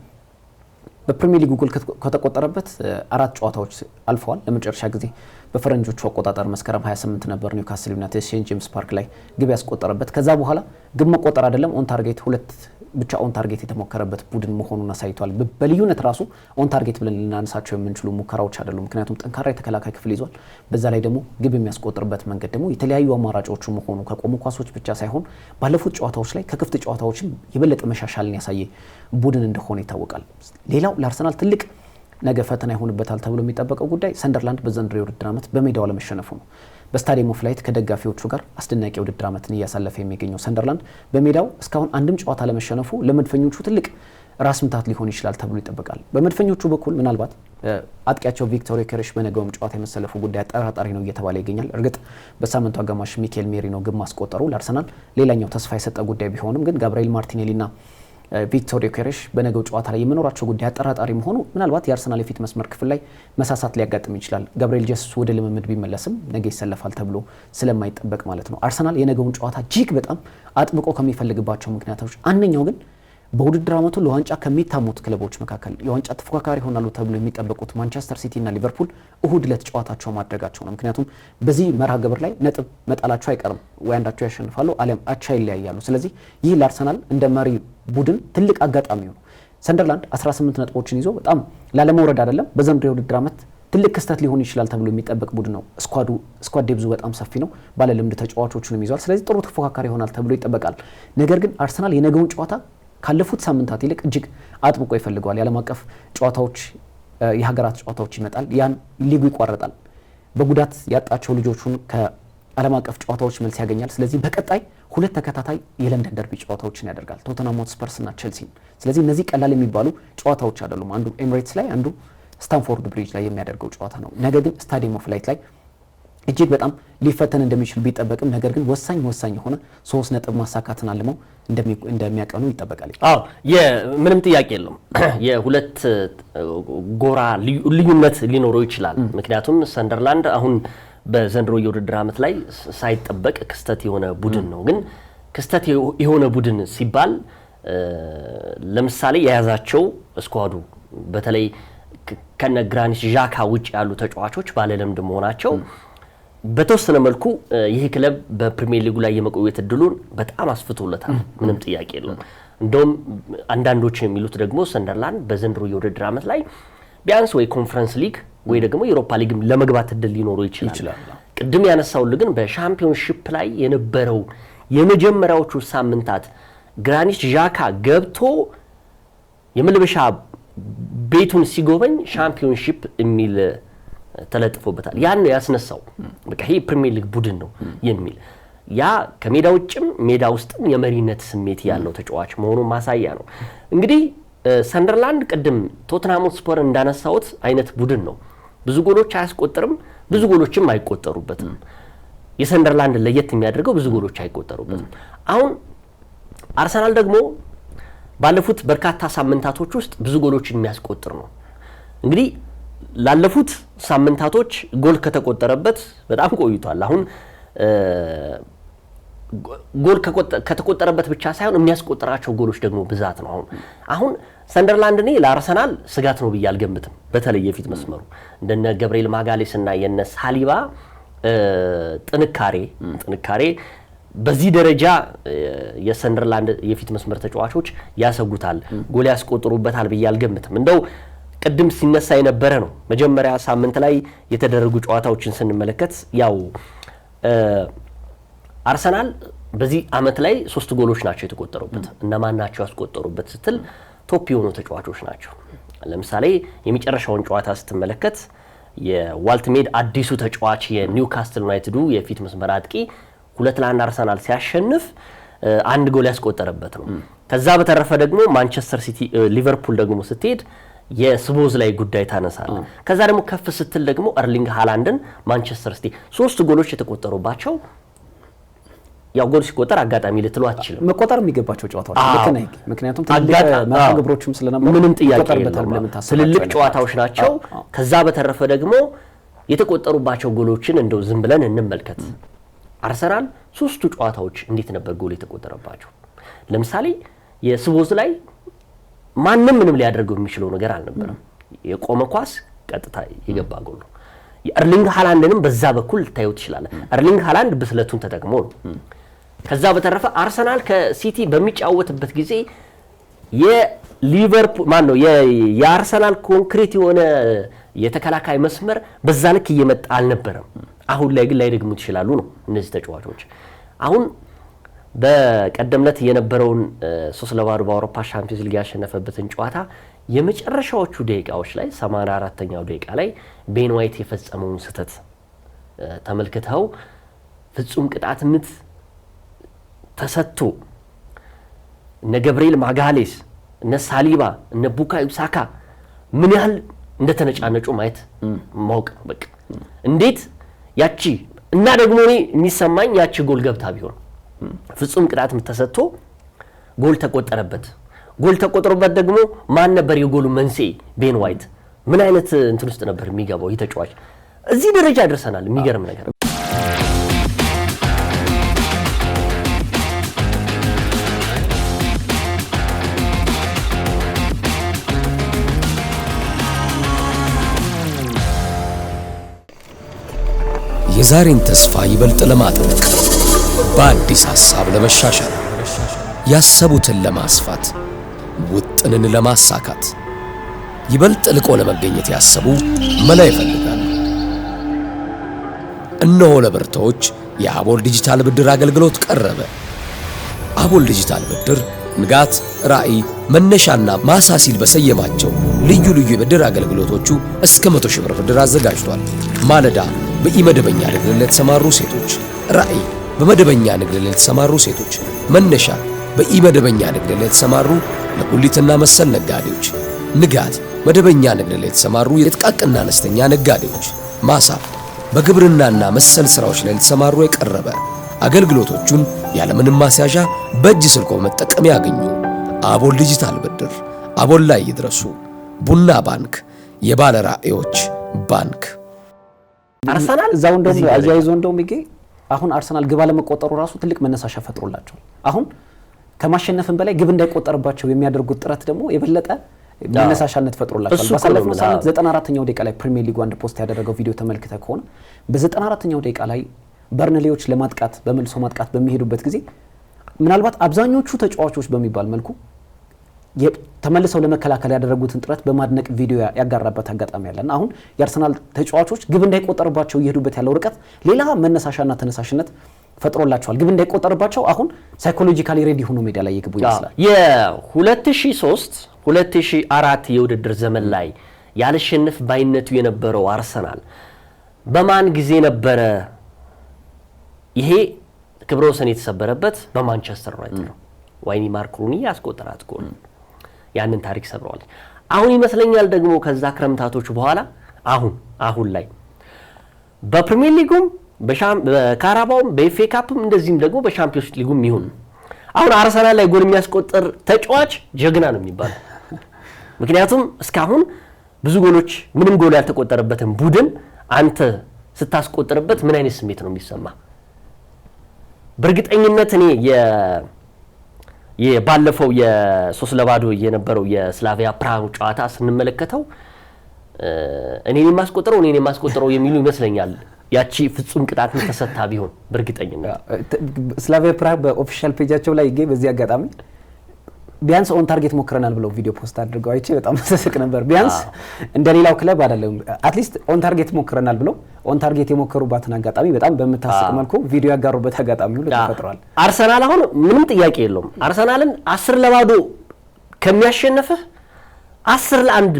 በፕሪሚየር ሊጉ ጎል ከተቆጠረበት 4 ጨዋታዎች አልፈዋል። ለመጨረሻ ጊዜ በፈረንጆቹ አቆጣጠር መስከረም 28 ነበር ኒውካስል ዩናይትድ ሴንት ጄምስ ፓርክ ላይ ግብ ያስቆጠረበት። ከዛ በኋላ ግብ መቆጠር አይደለም ኦን ታርጌት 2 ብቻ ኦን ታርጌት የተሞከረበት ቡድን መሆኑን አሳይቷል። በልዩነት ራሱ ኦን ታርጌት ብለን ልናነሳቸው የምንችሉ ሙከራዎች አይደሉም። ምክንያቱም ጠንካራ የተከላካይ ክፍል ይዟል። በዛ ላይ ደግሞ ግብ የሚያስቆጥርበት መንገድ ደግሞ የተለያዩ አማራጮቹ መሆኑ ከቆሙ ኳሶች ብቻ ሳይሆን ባለፉት ጨዋታዎች ላይ ከክፍት ጨዋታዎችም የበለጠ መሻሻልን ያሳየ ቡድን እንደሆነ ይታወቃል። ሌላው ለአርሰናል ትልቅ ነገ ፈተና ይሆንበታል ተብሎ የሚጠበቀው ጉዳይ ሰንደርላንድ በዘንድሮ የውድድር ዓመት በሜዳው ለመሸነፉ ነው። በስታዲየም ኦፍ ላይት ከደጋፊዎቹ ጋር አስደናቂ የውድድር ዓመትን እያሳለፈ የሚገኘው ሰንደርላንድ በሜዳው እስካሁን አንድም ጨዋታ ለመሸነፉ ለመድፈኞቹ ትልቅ ራስ ምታት ሊሆን ይችላል ተብሎ ይጠበቃል። በመድፈኞቹ በኩል ምናልባት አጥቂያቸው ቪክቶር ዮኬሬሽ በነገውም ጨዋታ የመሰለፉ ጉዳይ አጠራጣሪ ነው እየተባለ ይገኛል። እርግጥ በሳምንቱ አጋማሽ ሚኬል ሜሪኖ ግብ ማስቆጠሩ ለአርሰናል ሌላኛው ተስፋ የሰጠ ጉዳይ ቢሆንም ግን ጋብርኤል ማርቲኔሊና ቪክቶር ዮኬሬሽ በነገው ጨዋታ ላይ የመኖራቸው ጉዳይ አጠራጣሪ መሆኑ ምናልባት የአርሰናል የፊት መስመር ክፍል ላይ መሳሳት ሊያጋጥም ይችላል። ጋብርኤል ጀሱስ ወደ ልምምድ ቢመለስም ነገ ይሰለፋል ተብሎ ስለማይጠበቅ ማለት ነው። አርሰናል የነገውን ጨዋታ እጅግ በጣም አጥብቆ ከሚፈልግባቸው ምክንያቶች አንደኛው ግን በውድድር ዓመቱ ለዋንጫ ከሚታሙት ክለቦች መካከል የዋንጫ ተፎካካሪ ይሆናሉ ተብሎ የሚጠበቁት ማንቸስተር ሲቲ እና ሊቨርፑል እሁድ ዕለት ጨዋታቸው ማድረጋቸው ነው። ምክንያቱም በዚህ መርሃ ግብር ላይ ነጥብ መጣላቸው አይቀርም። ወይ አንዳቸው ያሸንፋሉ አሊያም አቻ ይለያያሉ። ስለዚህ ይህ ለአርሰናል እንደ መሪ ቡድን ትልቅ አጋጣሚ ነው። ሰንደርላንድ 18 ነጥቦችን ይዞ በጣም ላለመውረድ አይደለም በዘንድሮው የውድድር ዓመት ትልቅ ክስተት ሊሆን ይችላል ተብሎ የሚጠበቅ ቡድን ነው። ስኳድ ዴብዙ በጣም ሰፊ ነው። ባለልምድ ተጫዋቾቹንም ይዟል። ስለዚህ ጥሩ ተፎካካሪ ይሆናል ተብሎ ይጠበቃል። ነገር ግን አርሰናል የነገውን ጨዋታ ካለፉት ሳምንታት ይልቅ እጅግ አጥብቆ ይፈልገዋል። የዓለም አቀፍ ጨዋታዎች የሀገራት ጨዋታዎች ይመጣል። ያን ሊጉ ይቋረጣል። በጉዳት ያጣቸው ልጆቹን ከዓለም አቀፍ ጨዋታዎች መልስ ያገኛል። ስለዚህ በቀጣይ 2 ተከታታይ የለንደን ደርቢ ጨዋታዎችን ያደርጋል፣ ቶተንሃም ሆትስፐርስ እና ቼልሲን። ስለዚህ እነዚህ ቀላል የሚባሉ ጨዋታዎች አይደሉም። አንዱ ኤሚሬትስ ላይ፣ አንዱ ስታንፎርድ ብሪጅ ላይ የሚያደርገው ጨዋታ ነው። ነገር ግን ስታዲየም ኦፍ ላይት ላይ እጅግ በጣም ሊፈተን እንደሚችል ቢጠበቅም ነገር ግን ወሳኝ የሆነ 3 ነጥብ ማሳካትን አልመው እንደሚያቀኑ ይጠበቃል። አዎ ምንም ጥያቄ የለም። የሁለት ጎራ ልዩነት ሊኖረው ይችላል። ምክንያቱም ሰንደርላንድ አሁን በዘንድሮ የውድድር ዓመት ላይ ሳይጠበቅ ክስተት የሆነ ቡድን ነው። ግን ክስተት የሆነ ቡድን ሲባል ለምሳሌ የያዛቸው ስኳዱ በተለይ ከነ ግራኒት ዣካ ውጭ ያሉ ተጫዋቾች ባለልምድ መሆናቸው በተወሰነ መልኩ ይህ ክለብ በፕሪሚየር ሊጉ ላይ የመቆየት እድሉን በጣም አስፍቶለታል። ምንም ጥያቄ የለም። እንደውም አንዳንዶች የሚሉት ደግሞ ሰንደርላንድ በዘንድሮ የውድድር ዓመት ላይ ቢያንስ ወይ ኮንፈረንስ ሊግ ወይ ደግሞ የዩሮፓ ሊግ ለመግባት እድል ሊኖረው ይችላል። ቅድም ያነሳውልህ ግን በሻምፒዮንሺፕ ላይ የነበረው የመጀመሪያዎቹ ሳምንታት ግራኒት ዣካ ገብቶ የመልበሻ ቤቱን ሲጎበኝ ሻምፒዮንሺፕ የሚል ተለጥፎበታል። ያን ያስነሳው በቃ ይሄ ፕሪሚየር ሊግ ቡድን ነው የሚል ያ ከሜዳ ውጭም ሜዳ ውስጥም የመሪነት ስሜት ያለው ተጫዋች መሆኑን ማሳያ ነው። እንግዲህ ሰንደርላንድ ቅድም ቶተንሃም ሆትስፐር እንዳነሳውት አይነት ቡድን ነው። ብዙ ጎሎች አያስቆጥርም፣ ብዙ ጎሎችም አይቆጠሩበትም። የሰንደርላንድ ለየት የሚያደርገው ብዙ ጎሎች አይቆጠሩበትም። አሁን አርሰናል ደግሞ ባለፉት በርካታ ሳምንታቶች ውስጥ ብዙ ጎሎችን የሚያስቆጥር ነው። እንግዲህ ላለፉት ሳምንታቶች ጎል ከተቆጠረበት በጣም ቆይቷል። አሁን ጎል ከተቆጠረበት ብቻ ሳይሆን የሚያስቆጥራቸው ጎሎች ደግሞ ብዛት ነው። አሁን ሰንደርላንድ እኔ ለአርሰናል ስጋት ነው ብዬ አልገምትም። በተለይ የፊት መስመሩ እንደነ ገብርኤል ማጋሌስ እና የነ ሳሊባ ጥንካሬ በዚህ ደረጃ የሰንደርላንድ የፊት መስመር ተጫዋቾች ያሰጉታል፣ ጎል ያስቆጥሩበታል ብዬ አልገምትም። እንደው ቅድም ሲነሳ የነበረ ነው። መጀመሪያ ሳምንት ላይ የተደረጉ ጨዋታዎችን ስንመለከት ያው አርሰናል በዚህ አመት ላይ 3 ጎሎች ናቸው የተቆጠሩበት። እነማን ናቸው ያስቆጠሩበት ስትል ቶፕ የሆኑ ተጫዋቾች ናቸው። ለምሳሌ የመጨረሻውን ጨዋታ ስትመለከት የዋልትሜድ አዲሱ ተጫዋች የኒውካስትል ዩናይትዱ የፊት መስመር አጥቂ 2-1 አርሰናል ሲያሸንፍ 1 ጎል ያስቆጠረበት ነው። ከዛ በተረፈ ደግሞ ማንቸስተር ሲቲ ሊቨርፑል ደግሞ ስትሄድ የስቦዝ ላይ ጉዳይ ታነሳለ። ከዛ ደግሞ ከፍ ስትል ደግሞ ኤርሊንግ ሃላንድን ማንቸስተር ሲቲ 3 ጎሎች የተቆጠሩባቸው ያው ጎል ሲቆጠር አጋጣሚ ልትሉ አትችልም። መቆጠር የሚገባቸው ጨዋታዎች ልክ ነህ። ምክንያቱም መርሃ ግብሮችም ስለነበሩ ምንም ጥያቄ የለም። ትልልቅ ጨዋታዎች ናቸው። ከዛ በተረፈ ደግሞ የተቆጠሩባቸው ጎሎችን እንደው ዝም ብለን እንመልከት። አርሰናል 3ቱ ጨዋታዎች እንዴት ነበር ጎል የተቆጠረባቸው? ለምሳሌ የስቦዝ ላይ ማንም ምንም ሊያደርገው የሚችለው ነገር አልነበረም። የቆመ ኳስ ቀጥታ የገባ ጎል ነው። የኤርሊንግ ሃላንድንም በዛ በኩል ታዩት ይችላል። ኤርሊንግ ሃላንድ ብስለቱን ተጠቅሞ ነው። ከዛ በተረፈ አርሰናል ከሲቲ በሚጫወትበት ጊዜ የሊቨርፑል የአርሰናል ኮንክሪት የሆነ የተከላካይ መስመር በዛ ልክ እየመጣ አልነበረም። አሁን ላይ ግን ላይደግሙት ይችላሉ ነው እነዚህ ተጫዋቾች። አሁን በቀደምለት የነበረውን 3-0 በአውሮፓ ሻምፒዮንስ ሊግ ያሸነፈበትን ጨዋታ የመጨረሻዎቹ ደቂቃዎች ላይ 84ኛው ደቂቃ ላይ ቤን ዋይት የፈጸመውን ስህተት ተመልክተው ፍጹም ቅጣት ምት ተሰጥቶ እነ ገብርኤል ማጋሌስ እነ ሳሊባ እነ ቡካዮ ሳካ ምን ያህል እንደተነጫነጩ ማየት ማወቅ በቃ እንዴት ያቺ እና ደግሞ እኔ የሚሰማኝ ያቺ ጎል ገብታ ቢሆን ፍጹም ቅጣት ምት ተሰጥቶ ጎል ተቆጠረበት ደግሞ ማን ነበር የጎሉ መንስኤ? ቤን ዋይት ምን አይነት እንትን ውስጥ ነበር የሚገባው? ይተጫዋች እዚህ ደረጃ ደርሰናል። የሚገርም ነገር የዛሬን ተስፋ ይበልጥ ለማጥበቅ በአዲስ ሐሳብ ለመሻሻል ያሰቡትን ለማስፋት ውጥንን ለማሳካት ይበልጥ ልቆ ለመገኘት ያሰቡ መላ ይፈልጋሉ። እነሆ ለብርቶች የአቦል ዲጂታል ብድር አገልግሎት ቀረበ። አቦል ዲጂታል ብድር ንጋት፣ ራዕይ፣ መነሻና ማሳሲል በሰየማቸው ልዩ ልዩ የብድር አገልግሎቶቹ እስከ 100,000 ብር ብድር አዘጋጅቷል። ማለዳ በኢመደበኛ ንግድ ለተሰማሩ ሴቶች፣ ራዕይ በመደበኛ ንግድ ለተሰማሩ ሴቶች፣ መነሻ በኢመደበኛ ንግድ ለተሰማሩ ለጉሊትና መሰል ነጋዴዎች፣ ንጋት መደበኛ ንግድ ለተሰማሩ የጥቃቅንና አነስተኛ ነጋዴዎች፣ ማሳ በግብርናና መሰል ስራዎች ላይ ለተሰማሩ የቀረበ አገልግሎቶቹን ያለምንም ማስያዣ በእጅ ስልኮ መጠቀም ያገኙ። አቦል ዲጂታል ብድር፣ አቦል ላይ ይድረሱ። ቡና ባንክ፣ የባለ ራዕዮች ባንክ። አርሰናል እዛው እንደው አያይዞ እንደው ሚጌ አሁን አርሰናል ግብ አለመቆጠሩ ራሱ ትልቅ መነሳሻ ፈጥሮላቸዋል። አሁን ከማሸነፍም በላይ ግብ እንዳይቆጠርባቸው የሚያደርጉት ጥረት ደግሞ የበለጠ መነሳሻነት ፈጥሮላቸዋል። ባሳለፈው ሳምንት 94ኛው ደቂቃ ላይ ፕሪሚየር ሊግ አንድ ፖስት ያደረገው ቪዲዮ ተመልክተ ከሆነ በ94ኛው ደቂቃ ላይ በርንሌዎች ለማጥቃት በመልሶ ማጥቃት በሚሄዱበት ጊዜ ምናልባት አብዛኞቹ ተጫዋቾች በሚባል መልኩ ተመልሰው ለመከላከል ያደረጉትን ጥረት በማድነቅ ቪዲዮ ያጋራበት አጋጣሚ ያለና አሁን የአርሰናል ተጫዋቾች ግብ እንዳይቆጠርባቸው ይሄዱበት ያለው ርቀት ሌላ መነሳሻና ተነሳሽነት ፈጥሮላቸዋል። ግብ እንዳይቆጠርባቸው አሁን ሳይኮሎጂካሊ ሬዲ ሆኖ ሜዳ ላይ ይገቡ ይመስላል። የ2003 2004 የውድድር ዘመን ላይ ያልሸነፍ ባይነቱ የነበረው አርሰናል በማን ጊዜ ነበረ ይሄ ክብረ ወሰን የተሰበረበት? በማንቸስተር ዩናይትድ ነው። ዋይኒ ማርክ ሩኒ ያስቆጠራት ጎል ያንን ታሪክ ሰብረዋል። አሁን ይመስለኛል ደግሞ ከዛ ክረምታቶች በኋላ አሁን ላይ በፕሪሚየር ሊጉም በካራባውም በኤፍኤ ካፕም እንደዚህም ደግሞ በሻምፒዮንስ ሊጉም ይሁን አሁን አርሰናል ላይ ጎል የሚያስቆጥር ተጫዋች ጀግና ነው የሚባለው። ምክንያቱም እስካሁን ብዙ ጎሎች ምንም ጎል ያልተቆጠረበትን ቡድን አንተ ስታስቆጥርበት ምን አይነት ስሜት ነው የሚሰማ? በእርግጠኝነት እኔ የባለፈው የ3-0 የነበረው የስላቪያ ፕራግ ጨዋታ ስንመለከተው እኔን የማስቆጥረው የሚሉ ይመስለኛል። ያቺ ፍጹም ቅጣት ተሰታ ቢሆን በእርግጠኝነት ስላቪያ ፕራግ በኦፊሻል ፔጃቸው ላይ ይገኝ በዚህ አጋጣሚ ቢያንስ ኦን ታርጌት ሞክረናል ብለው ቪዲዮ ፖስት አድርገው አይቼ በጣም ተሰስቅ ነበር። ቢያንስ እንደሌላው ክለብ አይደለም አትሊስት ኦን ታርጌት ሞክረናል ብለው ኦን ታርጌት የሞከሩባትን አጋጣሚ በጣም በመታሰቅ መልኩ ቪዲዮ ያጋሩበት አጋጣሚ ሁሉ ተፈጥሯል። አርሰናል አሁን ምንም ጥያቄ የለውም አርሰናልን 10-0 ከሚያሸንፍህ 10-1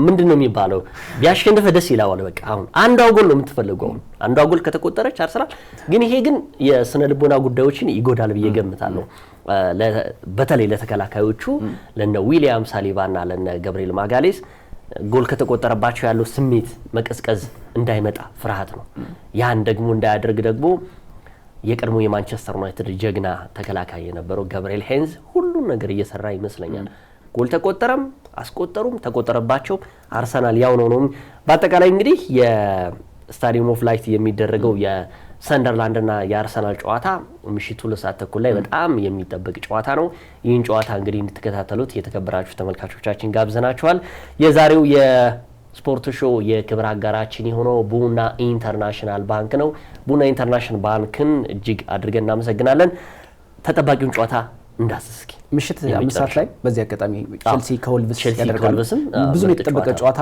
ምንድነው የሚባለው ቢያሸንፈ ደስ ይላል። በቃ አሁን አንዷ ጎል ነው የምትፈልገው። አንዷ ጎል ከተቆጠረች አርሰናል ግን ይሄ ግን የስነ ልቦና ጉዳዮችን ይጎዳል ብዬ ገምታለሁ። በተለይ ለተከላካዮቹ ለነ ዊሊያም ሳሊባና ለነ ገብርኤል ማጋሌስ ጎል ከተቆጠረባቸው ያለው ስሜት መቀዝቀዝ እንዳይመጣ ፍርሃት ነው። ያን ደግሞ እንዳያደርግ ደግሞ የቀድሞ የማንቸስተር ዩናይትድ ጀግና ተከላካይ የነበረው ገብርኤል ሄንዝ ሁሉን ነገር እየሰራ ይመስለኛል። ጎል ተቆጠረም አስቆጠሩም ተቆጠረባቸው አርሰናል ያው ነው። በአጠቃላይ እንግዲህ የስታዲየም ኦፍ ላይት የሚደረገው የሰንደርላንድና የአርሰናል ጨዋታ ምሽቱ 2:30 ላይ በጣም የሚጠበቅ ጨዋታ ነው። ይህን ጨዋታ እንግዲህ እንድትከታተሉት የተከበራችሁ ተመልካቾቻችን ጋብዘናችኋል። የዛሬው የስፖርት ሾው የክብር አጋራችን የሆነው ቡና ኢንተርናሽናል ባንክ ነው። ቡና ኢንተርናሽናል ባንክን እጅግ አድርገን እናመሰግናለን። ተጠባቂውን ጨዋታ እንዳስስኪ ምሽት 5 ሰዓት ላይ በዚህ አጋጣሚ ቼልሲ ከወልቭስ ያደርጋል። ብዙ የተጠበቀ ጨዋታ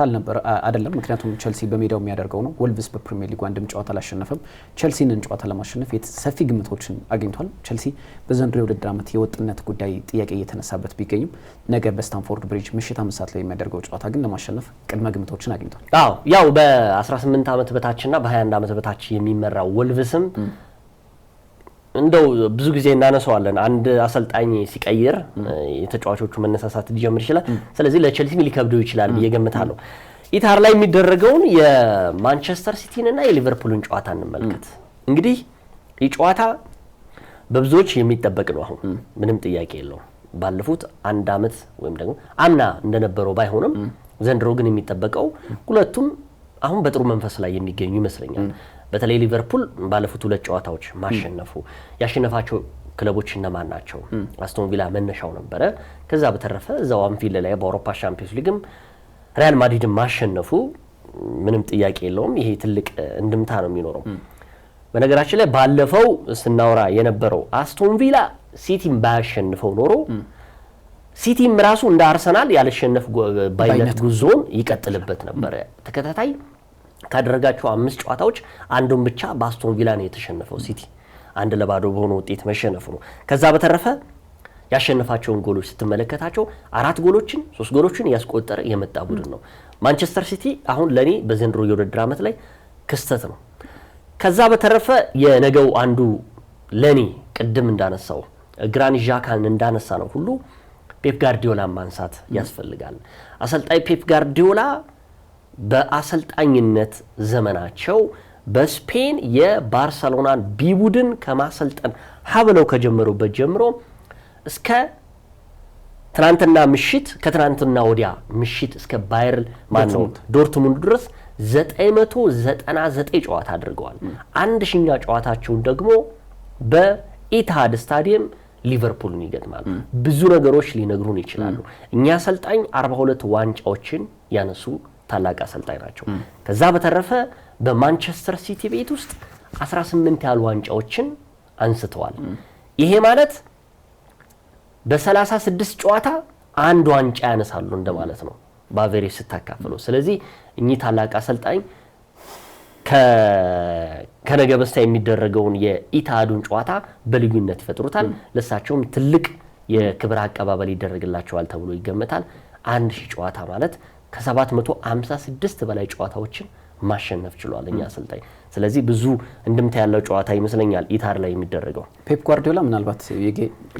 አይደለም፣ ምክንያቱም ቼልሲ በሜዳው የሚያደርገው ነው። ወልቭስ በፕሪሚየር ሊግ አንድም ጨዋታ አላሸነፈም። ቼልሲንን ጨዋታ ለማሸነፍ ሰፊ ግምቶችን አግኝቷል። ቼልሲ በዘንድሮ የውድድር ዓመት የወጥነት ጉዳይ ጥያቄ እየተነሳበት ቢገኝም ነገ በስታንፎርድ ብሪጅ ምሽት 5 ሰዓት ላይ የሚያደርገው ጨዋታ ግን ለማሸነፍ ቅድመ ግምቶችን አግኝቷል። ያው በ18 ዓመት በታችና በ21 ዓመት በታች የሚመራው ወልቭስም እንደው ብዙ ጊዜ እናነሳዋለን። አንድ አሰልጣኝ ሲቀይር የተጫዋቾቹ መነሳሳት ሊጀምር ይችላል። ስለዚህ ለቼልሲ ሊከብደው ይችላል ብዬ ገምታለሁ። ኢታር ላይ የሚደረገውን የማንቸስተር ሲቲንና የሊቨርፑልን ጨዋታ እንመልከት። እንግዲህ ይህ ጨዋታ በብዙዎች የሚጠበቅ ነው። አሁን ምንም ጥያቄ የለውም። ባለፉት አንድ ዓመት ወይም ደግሞ አምና እንደነበረው ባይሆንም ዘንድሮ ግን የሚጠበቀው ሁለቱም አሁን በጥሩ መንፈስ ላይ የሚገኙ ይመስለኛል። በተለይ ሊቨርፑል ባለፉት 2 ጨዋታዎች ማሸነፉ ያሸነፋቸው ክለቦች እነማን ናቸው? አስቶን ቪላ መነሻው ነበረ። ከዛ በተረፈ እዛው አንፊልድ ላይ በአውሮፓ ሻምፒዮንስ ሊግም ሪያል ማድሪድን ማሸነፉ ምንም ጥያቄ የለውም። ይሄ ትልቅ እንድምታ ነው የሚኖረው። በነገራችን ላይ ባለፈው ስናወራ የነበረው አስቶን ቪላ ሲቲን ባያሸንፈው ኖሮ ሲቲም ራሱ እንደ አርሰናል ያልሸነፍ ባይነት ጉዞን ይቀጥልበት ነበር። ተከታታይ ካደረጋቸው 5 ጨዋታዎች አንዱን ብቻ በአስቶን ቪላ ነው የተሸነፈው። ሲቲ 1-0 በሆነ ውጤት መሸነፉ ነው። ከዛ በተረፈ ያሸነፋቸውን ጎሎች ስትመለከታቸው 4 ጎሎችን 3 ጎሎችን ያስቆጠረ የመጣ ቡድን ነው። ማንቸስተር ሲቲ አሁን ለኔ በዘንድሮ የውድድር ዓመት ላይ ክስተት ነው። ከዛ በተረፈ የነገው አንዱ ለኔ ቅድም እንዳነሳው ግራኒት ዣካን እንዳነሳ ነው ሁሉ ፔፕ ጋርዲዮላ ማንሳት ያስፈልጋል። አሰልጣኝ ፔፕ ጋርዲዮላ በአሰልጣኝነት ዘመናቸው በስፔን የባርሰሎናን ቢ ቡድን ከማሰልጠን ሀብለው ከጀመሩበት ጀምሮ እስከ ትናንትና ምሽት ከትናንትና ወዲያ ምሽት እስከ ባየር ዶርትሙንድ ድረስ 999 ጨዋታ አድርገዋል። 1000ኛ ጨዋታቸውን ደግሞ በኢትሃድ ስታዲየም ሊቨርፑልን ይገጥማሉ። ብዙ ነገሮች ሊነግሩን ይችላሉ። እኛ አሰልጣኝ 42 ዋንጫዎችን ያነሱ ታላቅ አሰልጣኝ ናቸው። ከዛ በተረፈ በማንቸስተር ሲቲ ቤት ውስጥ 18 ያህል ዋንጫዎችን አንስተዋል። ይሄ ማለት በ36 ጨዋታ አንድ ዋንጫ ያነሳሉ እንደማለት ነው በአቨሬጅ ስታካፍለው። ስለዚህ እኚህ ታላቅ አሰልጣኝ ከነገ በስቲያ የሚደረገውን የኢትሃዱን ጨዋታ በልዩነት ይፈጥሩታል። ለሳቸውም ትልቅ የክብር አቀባበል ይደረግላቸዋል ተብሎ ይገመታል። 1000 ጨዋታ ማለት ከ756 በላይ ጨዋታዎችን ማሸነፍ ችሏል እኛ አሰልጣኝ። ስለዚህ ብዙ እንድምታ ያለው ጨዋታ ይመስለኛል ኢትሃድ ላይ የሚደረገው። ፔፕ ጓርዲዮላ ምናልባት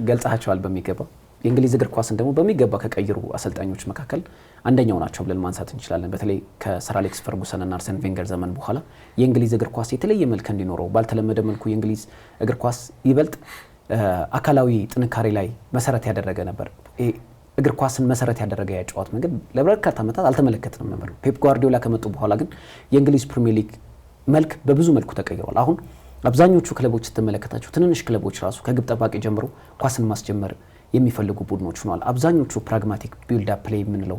ገልጻቸዋል በሚገባ የእንግሊዝ እግር ኳስን ደግሞ በሚገባ ከቀየሩ አሰልጣኞች መካከል አንደኛው ናቸው ብለን ማንሳት እንችላለን። በተለይ ከሰር አሌክስ ፈርጉሰን እና አርሰን ቬንገር ዘመን በኋላ የእንግሊዝ እግር ኳስ የተለየ መልክ እንዲኖረው ባልተለመደ መልኩ የእንግሊዝ እግር ኳስ ይበልጥ አካላዊ ጥንካሬ ላይ መሰረት ያደረገ ነበር። እግር ኳስን መሰረት ያደረገ ያጫወት መንገድ ለበርካታ ዓመታት አልተመለከትንም ነበር። ፔፕ ጓርዲዮላ ከመጡ በኋላ ግን የእንግሊዝ ፕሪሚየር ሊግ መልክ በብዙ መልኩ ተቀይሯል። አሁን አብዛኞቹ ክለቦች ስትመለከታቸው ትንንሽ ክለቦች ራሱ ከግብ ጠባቂ ጀምሮ ኳስን ማስጀመር የሚፈልጉ ቡድኖች ሆነዋል። አብዛኞቹ ፕራግማቲክ ቢልድ አፕ ፕሌይ የምንለው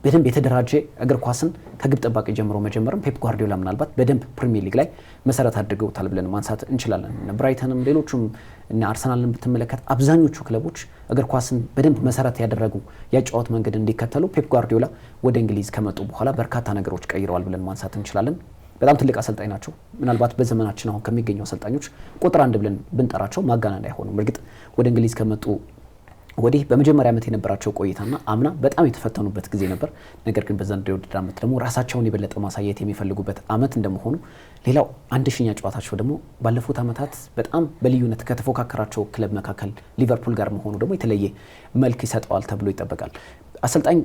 በደንብ የተደራጀ እግር ኳስን ከግብ ጠባቂ ጀምሮ መጀመርም ፔፕ ጓርዲዮላ ምናልባት በደንብ ፕሪሚየር ሊግ ላይ መሰረት አድርገውታል ብለን ማንሳት እንችላለን። ብራይተንም ሌሎቹም እና አርሰናልን ብትመለከት አብዛኞቹ ክለቦች እግር ኳስን በደንብ መሰረት ያደረጉ ያጫወት መንገድ እንዲከተሉ ፔፕ ጓርዲዮላ ወደ እንግሊዝ ከመጡ በኋላ በርካታ ነገሮች ቀይረዋል ብለን ማንሳት እንችላለን። በጣም ትልቅ አሰልጣኝ ናቸው። ምናልባት በዘመናችን አሁን ከሚገኙ አሰልጣኞች ቁጥር 1 ብለን ብንጠራቸው ማጋነን አይሆንም። እርግጥ ወደ እንግሊዝ ከመጡ ወዲህ በመጀመሪያ ዓመት የነበራቸው ቆይታና አምና በጣም የተፈተኑበት ጊዜ ነበር። ነገር ግን በዘንድሮው የውድድር ዓመት ደግሞ ራሳቸውን የበለጠ ማሳየት የሚፈልጉበት ዓመት እንደመሆኑ ሌላው 1000ኛ ጨዋታቸው ደግሞ ባለፉት ዓመታት በጣም በልዩነት ከተፎካከራቸው ክለብ መካከል ሊቨርፑል ጋር መሆኑ ደግሞ የተለየ መልክ ይሰጠዋል ተብሎ ይጠበቃል። አሰልጣኝ